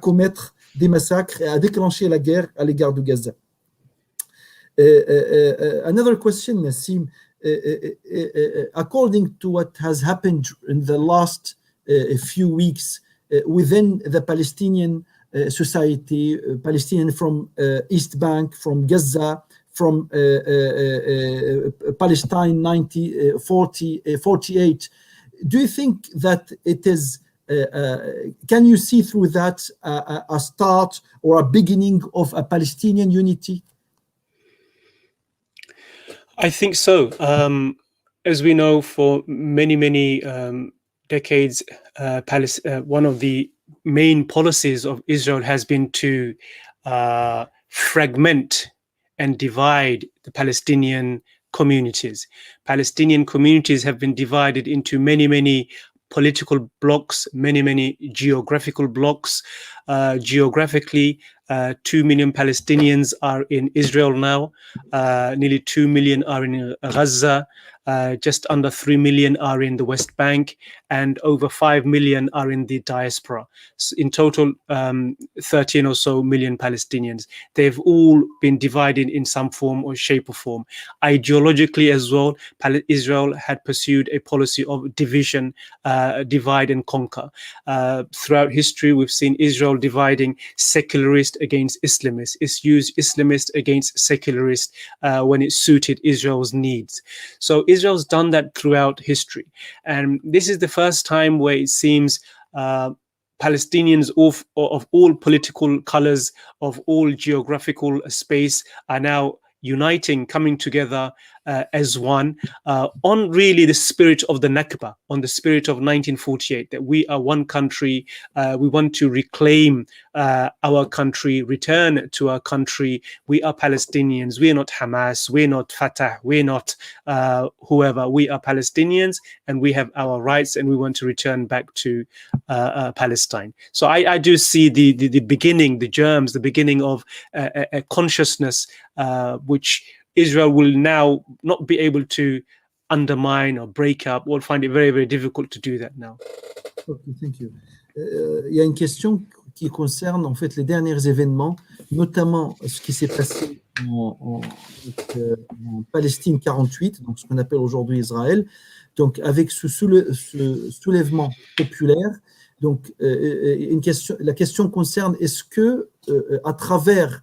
commettre des massacres et à déclencher la guerre à l'égard de Gaza. Another question, Nassim. According to what has happened in the last few weeks within the Palestinian society, Palestinian from East Bank, from Gaza, from Palestine 1948, do you think that it is, can you see through that a start or a beginning of a Palestinian unity? I think so. As we know, for many decades, one of the main policies of Israel has been to fragment and divide the Palestinian communities. Palestinian communities have been divided into many political blocks, many geographical blocks. Geographically, 2 million Palestinians are in Israel now. Nearly 2 million are in Gaza. Just under 3 million are in the West Bank, and over 5 million are in the diaspora. So in total, 13 or so million Palestinians. They've all been divided in some form or shape or form. Ideologically as well, Israel had pursued a policy of division, divide and conquer. Throughout history, we've seen Israel dividing secularist against Islamist. It's used Islamist against secularist when it suited Israel's needs. So Israel's done that throughout history. And this is the first time where it seems Palestinians of all political colors, of all geographical space, are now uniting, coming together as one on really the spirit of the Nakba, on the spirit of 1948, that we are one country. We want to reclaim our country, return to our country. We are Palestinians. We are not Hamas. We're not Fatah. We're not whoever. We are Palestinians, and we have our rights, and we want to return back to Palestine. So I do see the beginning, the germs, the beginning of a consciousness which Israel will now not be able to undermine or break up. We'll find it very difficult to do that now. Okay, thank you. Il y a une question qui concerne en fait les derniers événements, notamment ce qui s'est passé en Palestine 48, donc ce qu'on appelle aujourd'hui Israël, donc avec ce soulèvement populaire. Donc la question concerne est-ce que à travers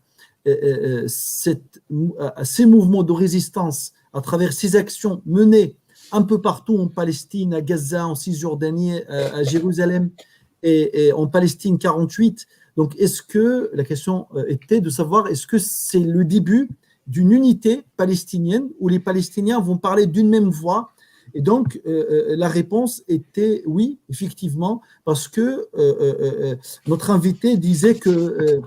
ces mouvements de résistance, à travers ces actions menées un peu partout en Palestine, à Gaza, en Cisjordanie, à Jérusalem et en Palestine 48. Donc, est-ce que, la question était de savoir, est-ce que c'est le début d'une unité palestinienne où les Palestiniens vont parler d'une même voix? Et donc, la réponse était oui, effectivement, parce que notre invité disait que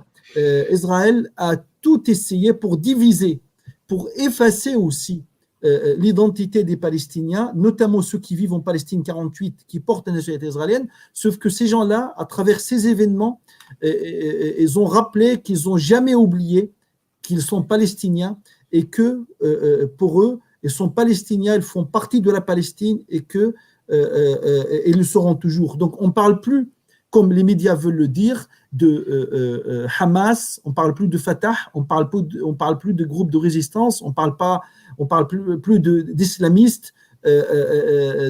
Israël a tout essayé pour diviser, pour effacer aussi l'identité des Palestiniens, notamment ceux qui vivent en Palestine 48, qui portent la nationalité israélienne, sauf que ces gens-là, à travers ces événements, ils ont rappelé qu'ils n'ont jamais oublié qu'ils sont palestiniens et que pour eux, ils sont palestiniens, ils font partie de la Palestine et qu'ils le seront toujours. Donc on ne parle plus, comme les médias veulent le dire, de Hamas, on ne parle plus de Fatah, on parle plus de groupes de résistance, on parle plus d'islamistes,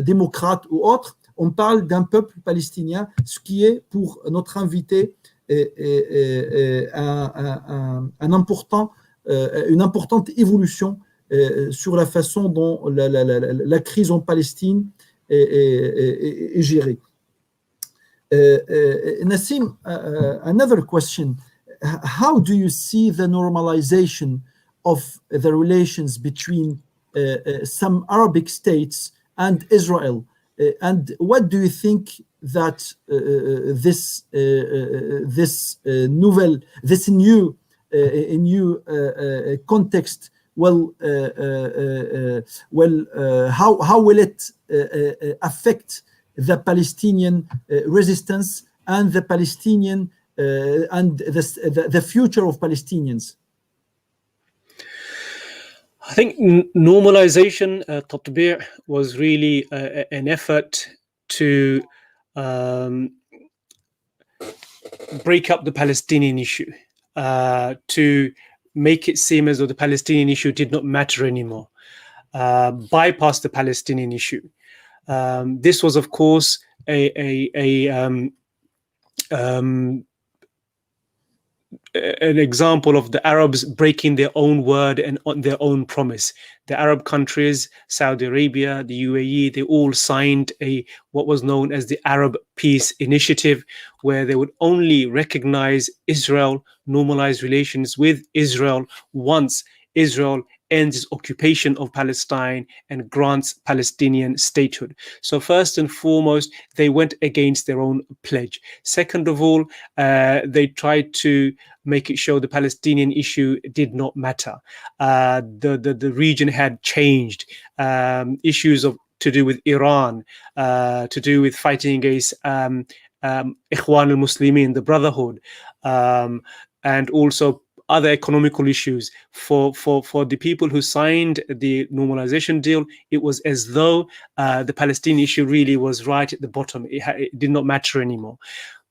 démocrates ou autres, on parle d'un peuple palestinien, ce qui est pour notre invité une importante évolution sur la façon dont la crise en Palestine est gérée. Nassim, another question. How do you see the normalization of the relations between some Arabic states and Israel? And what do you think that this new context how will it affect the Palestinian resistance and the Palestinian and the future of Palestinians? I think normalization, Tatbir, was really an effort to break up the Palestinian issue, to make it seem as though the Palestinian issue did not matter anymore, bypass the Palestinian issue. This was, of course, an example of the Arabs breaking their own word and on their own promise. The Arab countries, Saudi Arabia, the UAE, they all signed what was known as the Arab Peace Initiative, where they would only recognize Israel, normalize relations with Israel once Israel ends occupation of Palestine and grants Palestinian statehood. So first and foremost, they went against their own pledge. Second of all, they tried to make it show the Palestinian issue did not matter. The region had changed. Issues to do with Iran, to do with fighting against Ikhwan al-Muslimin, the Brotherhood, and also other economical issues. For the people who signed the normalization deal, it was as though the Palestinian issue really was right at the bottom. It did not matter anymore.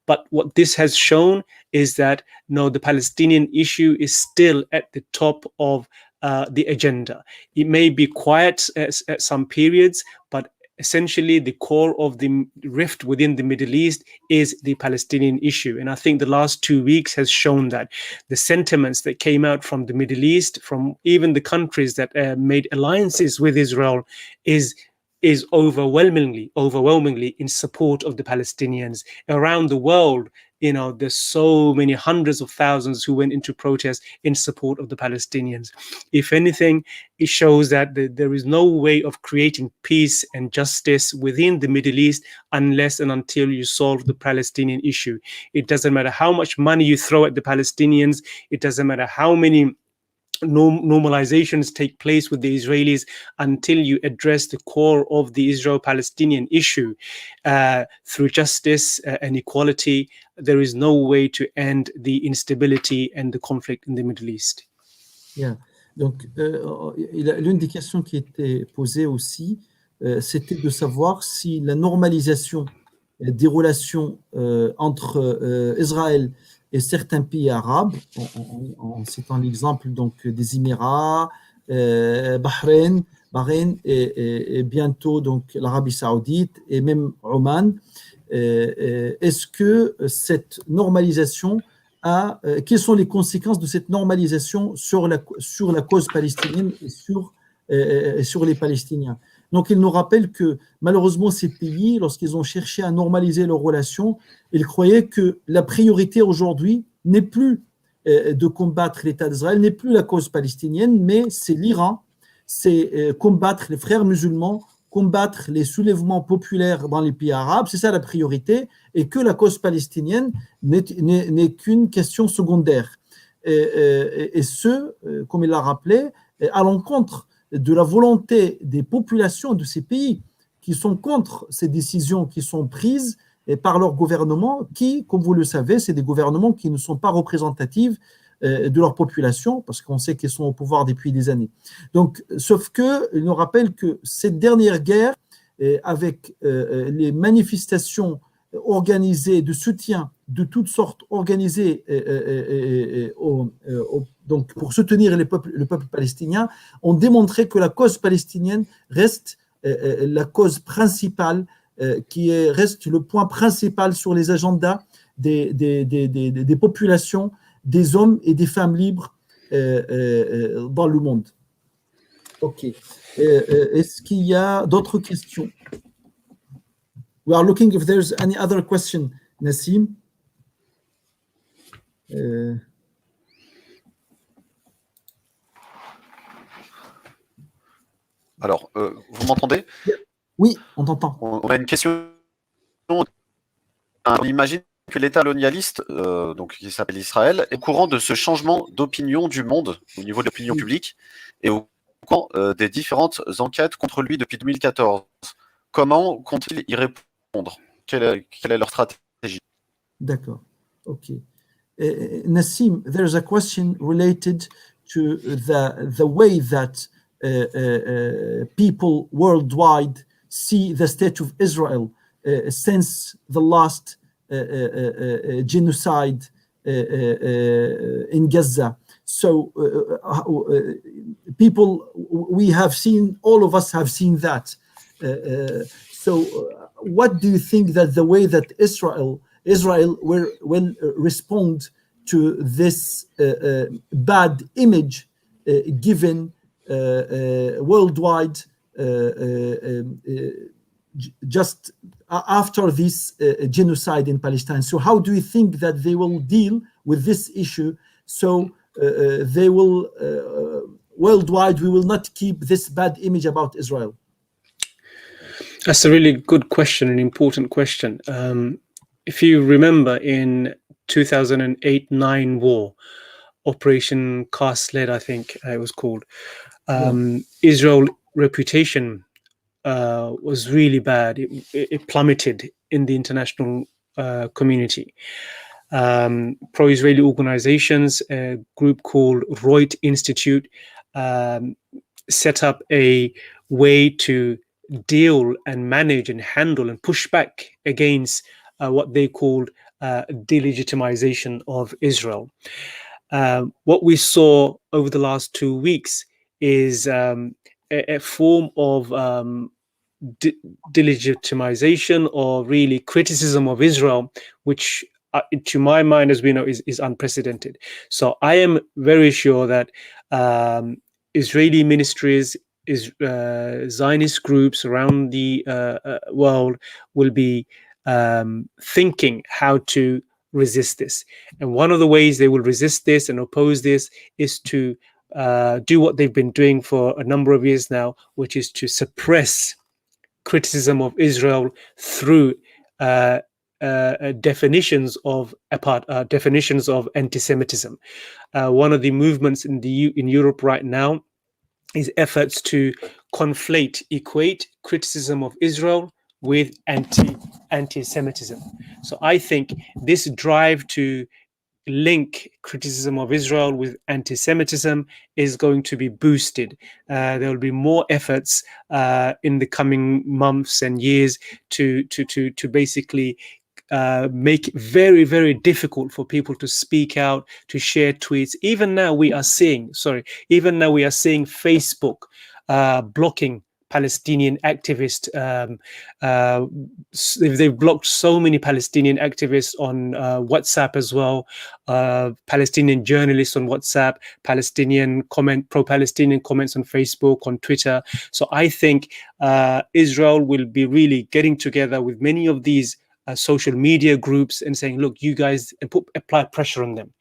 But what this has shown is that, no, the Palestinian issue is still at the top of the agenda. It may be quiet at some periods, but essentially the core of the rift within the Middle East is the Palestinian issue. And I think the last 2 weeks has shown that the sentiments that came out from the Middle East, from even the countries that made alliances with Israel, is overwhelmingly in support of the Palestinians. Around the world, you know, there's so many hundreds of thousands who went into protest in support of the Palestinians. If anything, it shows that there is no way of creating peace and justice within the Middle East unless and until you solve the Palestinian issue. It doesn't matter how much money you throw at the Palestinians. It doesn't matter how many normalizations take place with the Israelis. Until you address the core of the Israel-Palestinian issue through justice and equality, there is no way to end the instability and the conflict in the Middle East. Yeah. Donc, l'une des questions qui était posée aussi, c'était de savoir si la normalisation des relations entre Israël et certains pays arabes, en citant l'exemple donc des Émirats, Bahreïn et bientôt donc l'Arabie Saoudite et même Oman, est-ce que cette normalisation quelles sont les conséquences de cette normalisation sur la cause palestinienne et sur les Palestiniens? Donc, il nous rappelle que malheureusement, ces pays, lorsqu'ils ont cherché à normaliser leurs relations, ils croyaient que la priorité aujourd'hui n'est plus de combattre l'État d'Israël, n'est plus la cause palestinienne, mais c'est l'Iran, c'est combattre les frères musulmans, combattre les soulèvements populaires dans les pays arabes, c'est ça la priorité, et que la cause palestinienne n'est qu'une question secondaire. Et ce, comme il l'a rappelé, à l'encontre de la volonté des populations de ces pays qui sont contre ces décisions qui sont prises par leur gouvernement, qui, comme vous le savez, c'est des gouvernements qui ne sont pas représentatifs de leur population, parce qu'on sait qu'ils sont au pouvoir depuis des années. Donc, sauf qu'il nous rappelle que cette dernière guerre, avec les manifestations organisées de soutien de toutes sortes, organisées donc pour soutenir le peuple palestinien, ont démontré que la cause palestinienne reste la cause principale, reste le point principal sur les agendas des populations, des hommes et des femmes libres dans le monde. Ok. Est-ce qu'il y a d'autres questions? We are looking if there's any other question, Nassim. Alors, vous m'entendez? Oui, on t'entend. On a une question. On imagine que l'État colonialiste, donc qui s'appelle Israël, est au courant de ce changement d'opinion du monde au niveau de l'opinion publique et au courant des différentes enquêtes contre lui depuis 2014. Comment comptent-ils y répondre? Quelle est leur stratégie? D'accord. Ok. Nassim, there's a question related to the way that people worldwide see the state of Israel since the last genocide in Gaza. So people, we have seen, all of us have seen that. So what do you think that the way that Israel will respond to this bad image given worldwide just after this genocide in Palestine? So how do you think that they will deal with this issue? So they will worldwide, we will not keep this bad image about Israel? That's a really good question, an important question. If you remember in 2008-9 war, Operation Cast Lead, I think it was called, Israel's reputation was really bad. It plummeted in the international community. Pro-Israeli organizations, a group called Reut Institute, set up a way to deal and manage and handle and push back against what they called delegitimization of Israel. What we saw over the last 2 weeks is a form of delegitimization or really criticism of Israel, which to my mind, as we know, is unprecedented. So I am very sure that Israeli ministries, Zionist groups around the world will be thinking how to resist this. And one of the ways they will resist this and oppose this is to do what they've been doing for a number of years now, which is to suppress criticism of Israel through definitions of anti-Semitism. One of the movements in Europe right now is efforts to equate criticism of Israel with anti-Semitism. So I think this drive to link criticism of Israel with anti-Semitism is going to be boosted. There will be more efforts in the coming months and years to basically make it very, very difficult for people to speak out, to share tweets. Even now we are seeing Facebook blocking Palestinian activists. They've blocked so many Palestinian activists on WhatsApp as well, Palestinian journalists on WhatsApp, pro-Palestinian comments on Facebook, on Twitter. So I think Israel will be really getting together with many of these social media groups and saying, look, you guys, and apply pressure on them,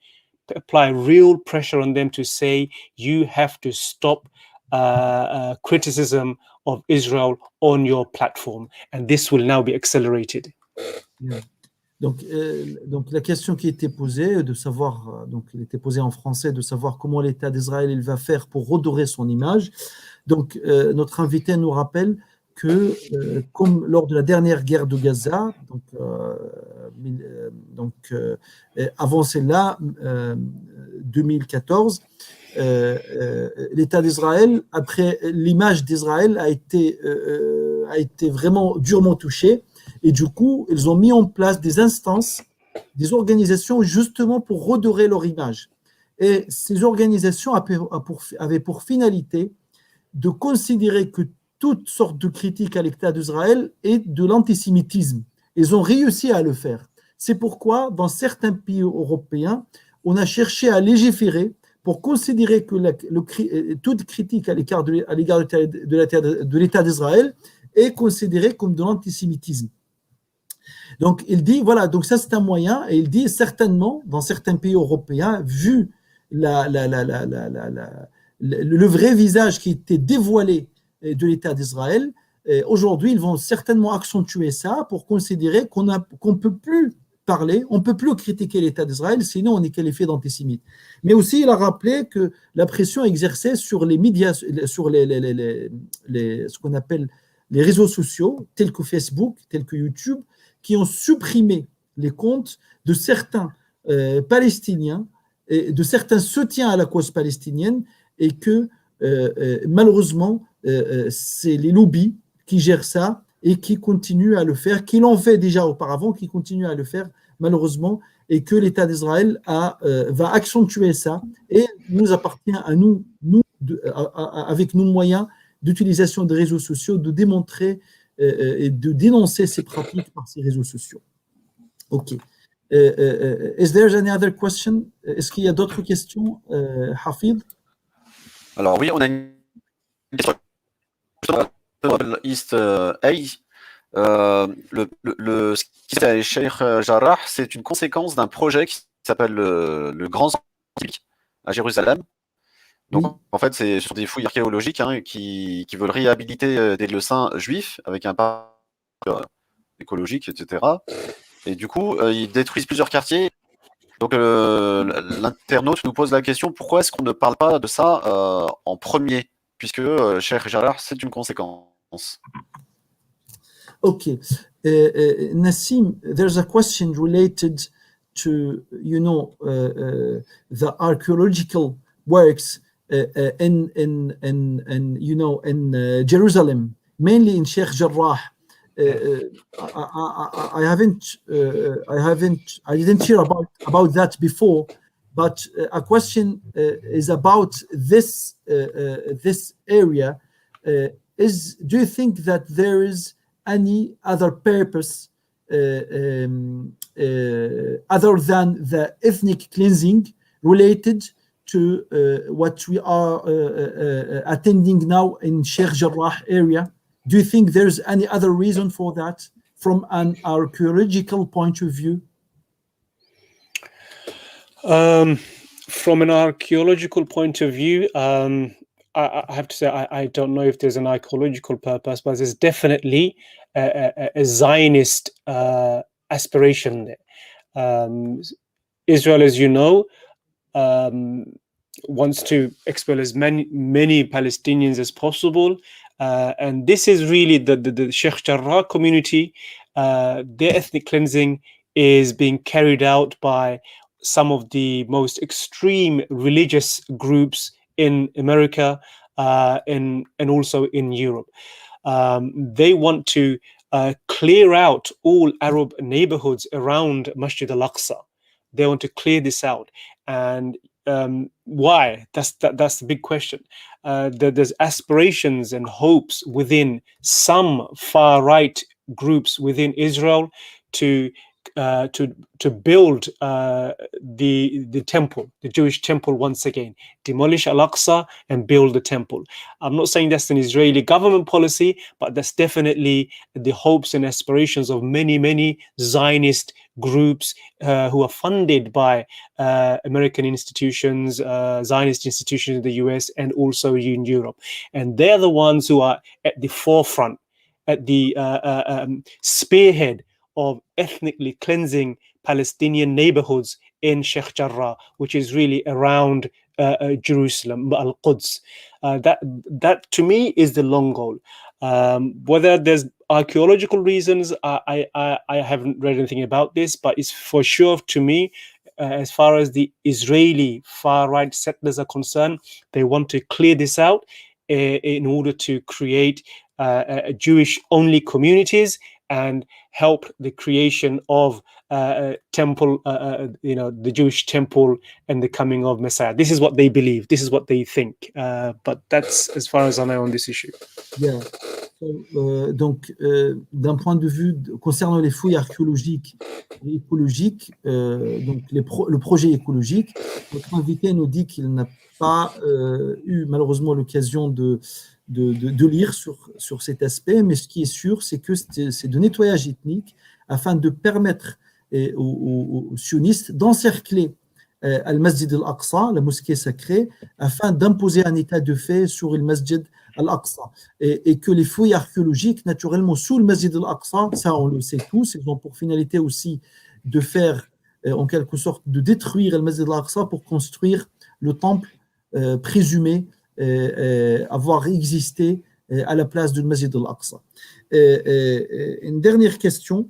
apply real pressure on them to say, you have to stop criticism of Israel on your platform, and this will now be accelerated. Yeah. Donc la question qui était posée, de savoir, donc elle était posée en français, de savoir comment l'État d'Israël il va faire pour redorer son image. Donc notre invité nous rappelle que comme lors de la dernière guerre de Gaza, avant celle-là, 2014. L'État d'Israël, après l'image d'Israël a été vraiment durement touchée, et du coup ils ont mis en place des instances, des organisations justement pour redorer leur image. Et ces organisations avaient pour finalité de considérer que toute sorte de critique à l'État d'Israël est de l'antisémitisme. Ils ont réussi à le faire. C'est pourquoi dans certains pays européens on a cherché à légiférer pour considérer que toute critique à l'égard de l'État d'Israël est considérée comme de l'antisémitisme. Donc il dit, voilà, donc ça c'est un moyen, et il dit certainement, dans certains pays européens, vu le vrai visage qui était dévoilé de l'État d'Israël, aujourd'hui ils vont certainement accentuer ça pour considérer qu'on ne peut plus parler, on ne peut plus critiquer l'État d'Israël, sinon on est qualifié d'antisémite. Mais aussi, il a rappelé que la pression exercée sur les médias, sur ce qu'on appelle les réseaux sociaux, tels que Facebook, tels que YouTube, qui ont supprimé les comptes de certains Palestiniens, et de certains soutiens à la cause palestinienne, et que malheureusement, c'est les lobbies qui gèrent ça, et qui continuent à le faire, qui l'ont fait déjà auparavant, qui continuent à le faire malheureusement, et que l'État d'Israël va accentuer ça, et nous appartient à nous avec nos moyens d'utilisation des réseaux sociaux, de démontrer et de dénoncer ces pratiques par ces réseaux sociaux. Ok. Is there any other question? Est-ce qu'il y a d'autres questions, Hafid? Alors oui, on a une question East A. Ce qui s'est à Sheikh Jarrah, c'est une conséquence d'un projet qui s'appelle le Grand Centre à Jérusalem, Donc, Oui. en fait, c'est sur des fouilles archéologiques qui veulent réhabiliter des lieux saints juifs avec un parc écologique, etc. Et du coup, ils détruisent plusieurs quartiers. Donc, l'internaute nous pose la question, pourquoi est-ce qu'on ne parle pas de ça en premier, puisque Cheikh Jarrah, c'est une conséquence. Okay. Nassim, there's a question related to, the archaeological works in Jerusalem, mainly in Sheikh Jarrah. I didn't hear about that before, but a question is about this area. Do you think that there is any other purpose other than the ethnic cleansing related to what we are attending now in Sheikh Jarrah area? Do you think there's any other reason for that from an archaeological point of view? From an archaeological point of view, I have to say I don't know if there's an archaeological purpose, but there's definitely a Zionist aspiration there. Israel, as you know, wants to expel as many Palestinians as possible, and this is really the Sheikh Jarrah community. Their ethnic cleansing is being carried out by some of the most extreme religious groups in America and also in Europe. They want to clear out all Arab neighborhoods around Masjid al-Aqsa. They want to clear this out. And why? That's the big question. There's aspirations and hopes within some far-right groups within Israel to build the temple, the Jewish temple once again, demolish Al-Aqsa and build the temple. I'm not saying that's an Israeli government policy, but that's definitely the hopes and aspirations of many Zionist groups who are funded by American institutions, Zionist institutions in the US and also in Europe. And they're the ones who are at the forefront, at the spearhead of ethnically cleansing Palestinian neighborhoods in Sheikh Jarrah, which is really around Jerusalem, Al-Quds. That to me is the long goal. Whether there's archaeological reasons, I haven't read anything about this, but it's for sure to me, as far as the Israeli far-right settlers are concerned, they want to clear this out in order to create Jewish-only communities and help the creation of temple, the Jewish temple and the coming of Messiah. This is what they believe. This is what they think. But that's as far as I know on this issue. Yeah. Donc, d'un point de vue concernant les fouilles archéologiques et écologiques, donc le projet écologique, notre invité nous dit qu'il n'a pas eu malheureusement l'occasion de lire sur cet aspect, mais ce qui est sûr, c'est que c'est de nettoyage ethnique afin de permettre aux sionistes d'encercler Al-Masjid al-Aqsa, la mosquée sacrée, afin d'imposer un état de fait sur le Masjid al-Aqsa. Et que les fouilles archéologiques, naturellement, sous le Masjid al-Aqsa, ça on le sait tous, ils ont pour finalité aussi de faire, en quelque sorte, de détruire le Masjid al-Aqsa pour construire le temple présumé avoir existé à la place du Masjid al-Aqsa. Une dernière question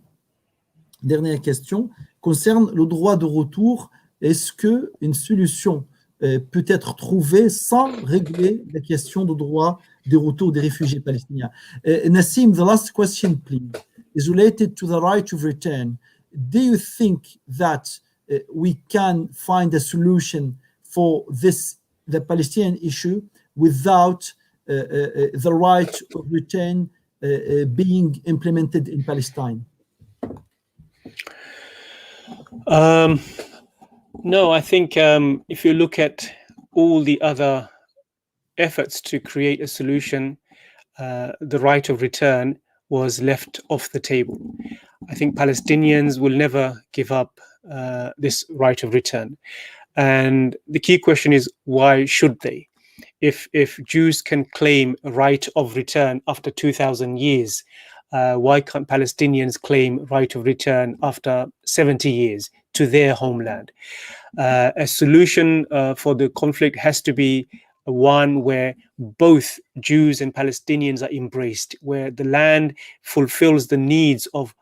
concerne le droit de retour. Est-ce qu'une solution peut être trouvée sans régler la question du droit de retour des réfugiés palestiniens? Nassim, the last question, please, is related to the right of return. Do you think that we can find a solution for the Palestinian issue without the right of return being implemented in Palestine? No, I think if you look at all the other efforts to create a solution, the right of return was left off the table. I think Palestinians will never give up this right of return. And the key question is, why should they? if Jews can claim a right of return after 2,000 years, why can't Palestinians claim right of return after 70 years to their homeland? A solution for the conflict has to be one where both Jews and Palestinians are embraced, where the land fulfills the needs of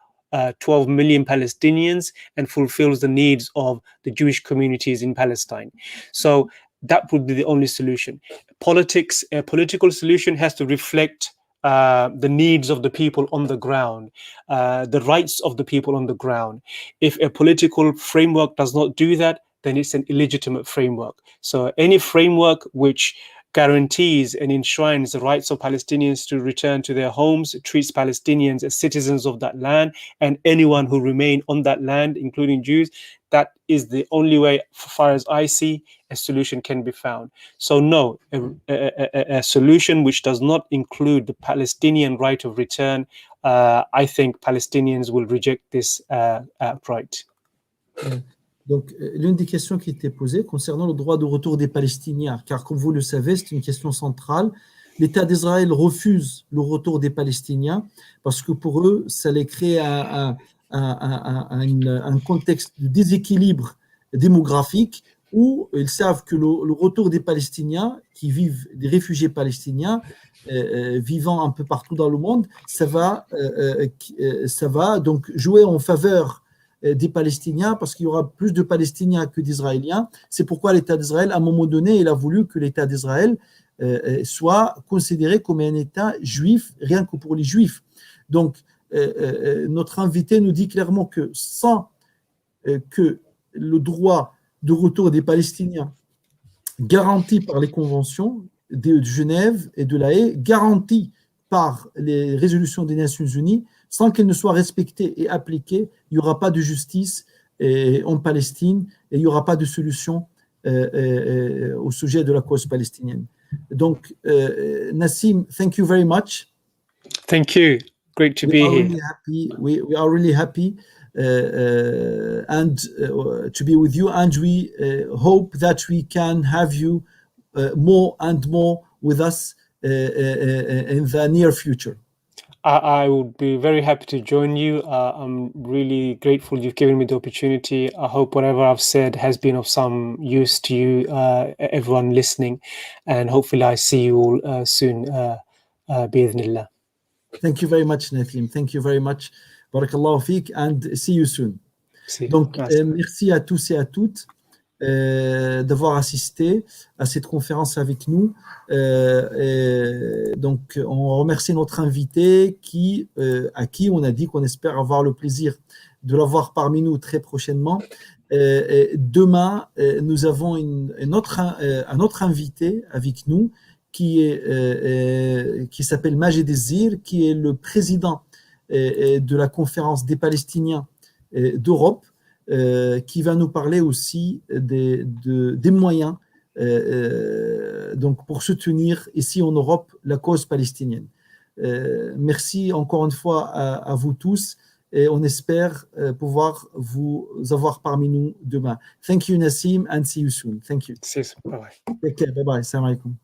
12 million Palestinians and fulfills the needs of the Jewish communities in Palestine. So that would be the only solution. A political solution has to reflect the needs of the people on the ground, the rights of the people on the ground. If a political framework does not do that, then it's an illegitimate framework. So any framework which guarantees and enshrines the rights of Palestinians to return to their homes, treats Palestinians as citizens of that land, and anyone who remain on that land, including Jews, that is the only way, as far as I see, a solution can be found. So no, a solution which does not include the Palestinian right of return, I think Palestinians will reject this outright. Donc, l'une des questions qui était posée concernant le droit de retour des Palestiniens, car comme vous le savez, c'est une question centrale. L'État d'Israël refuse le retour des Palestiniens parce que pour eux, ça les crée un contexte de déséquilibre démographique où ils savent que le retour des Palestiniens qui vivent, des réfugiés palestiniens vivant un peu partout dans le monde, ça va donc jouer en faveur des Palestiniens parce qu'il y aura plus de Palestiniens que d'Israéliens. C'est pourquoi l'État d'Israël, à un moment donné, il a voulu que l'État d'Israël soit considéré comme un État juif, rien que pour les Juifs. Donc, notre invité nous dit clairement que sans que le droit de retour des Palestiniens garanti par les conventions de Genève et de La Haye, garanti par les résolutions des Nations Unies, sans qu'elles ne soient respectées et appliquées, il n'y aura pas de justice en Palestine et il n'y aura pas de solution au sujet de la cause palestinienne. Donc, Nassim, thank you very much. Thank you. Great to be here. Really happy. We are really happy and to be with you, and we hope that we can have you more and more with us in the near future. I would be very happy to join you. I'm really grateful you've given me the opportunity. I hope whatever I've said has been of some use to you, everyone listening, and hopefully I see you all soon. Bi'idhnillah. Thank you very much, Nassim. Thank you very much. Barakallahu fiqh, and see you soon. Donc, merci à tous et à toutes d'avoir assisté à cette conférence avec nous. Donc, on remercie notre invité à qui on a dit qu'on espère avoir le plaisir de l'avoir parmi nous très prochainement. Demain, nous avons un autre invité avec nous qui s'appelle Majed Désir, qui est le président de la conférence des Palestiniens d'Europe, qui va nous parler aussi des moyens donc pour soutenir ici en Europe la cause palestinienne. Merci encore une fois à vous tous et on espère pouvoir vous avoir parmi nous demain. Thank you, Nassim, and see you soon. Thank you. See you soon. Bye-bye. Take care. Bye-bye. Assalamu alaikum.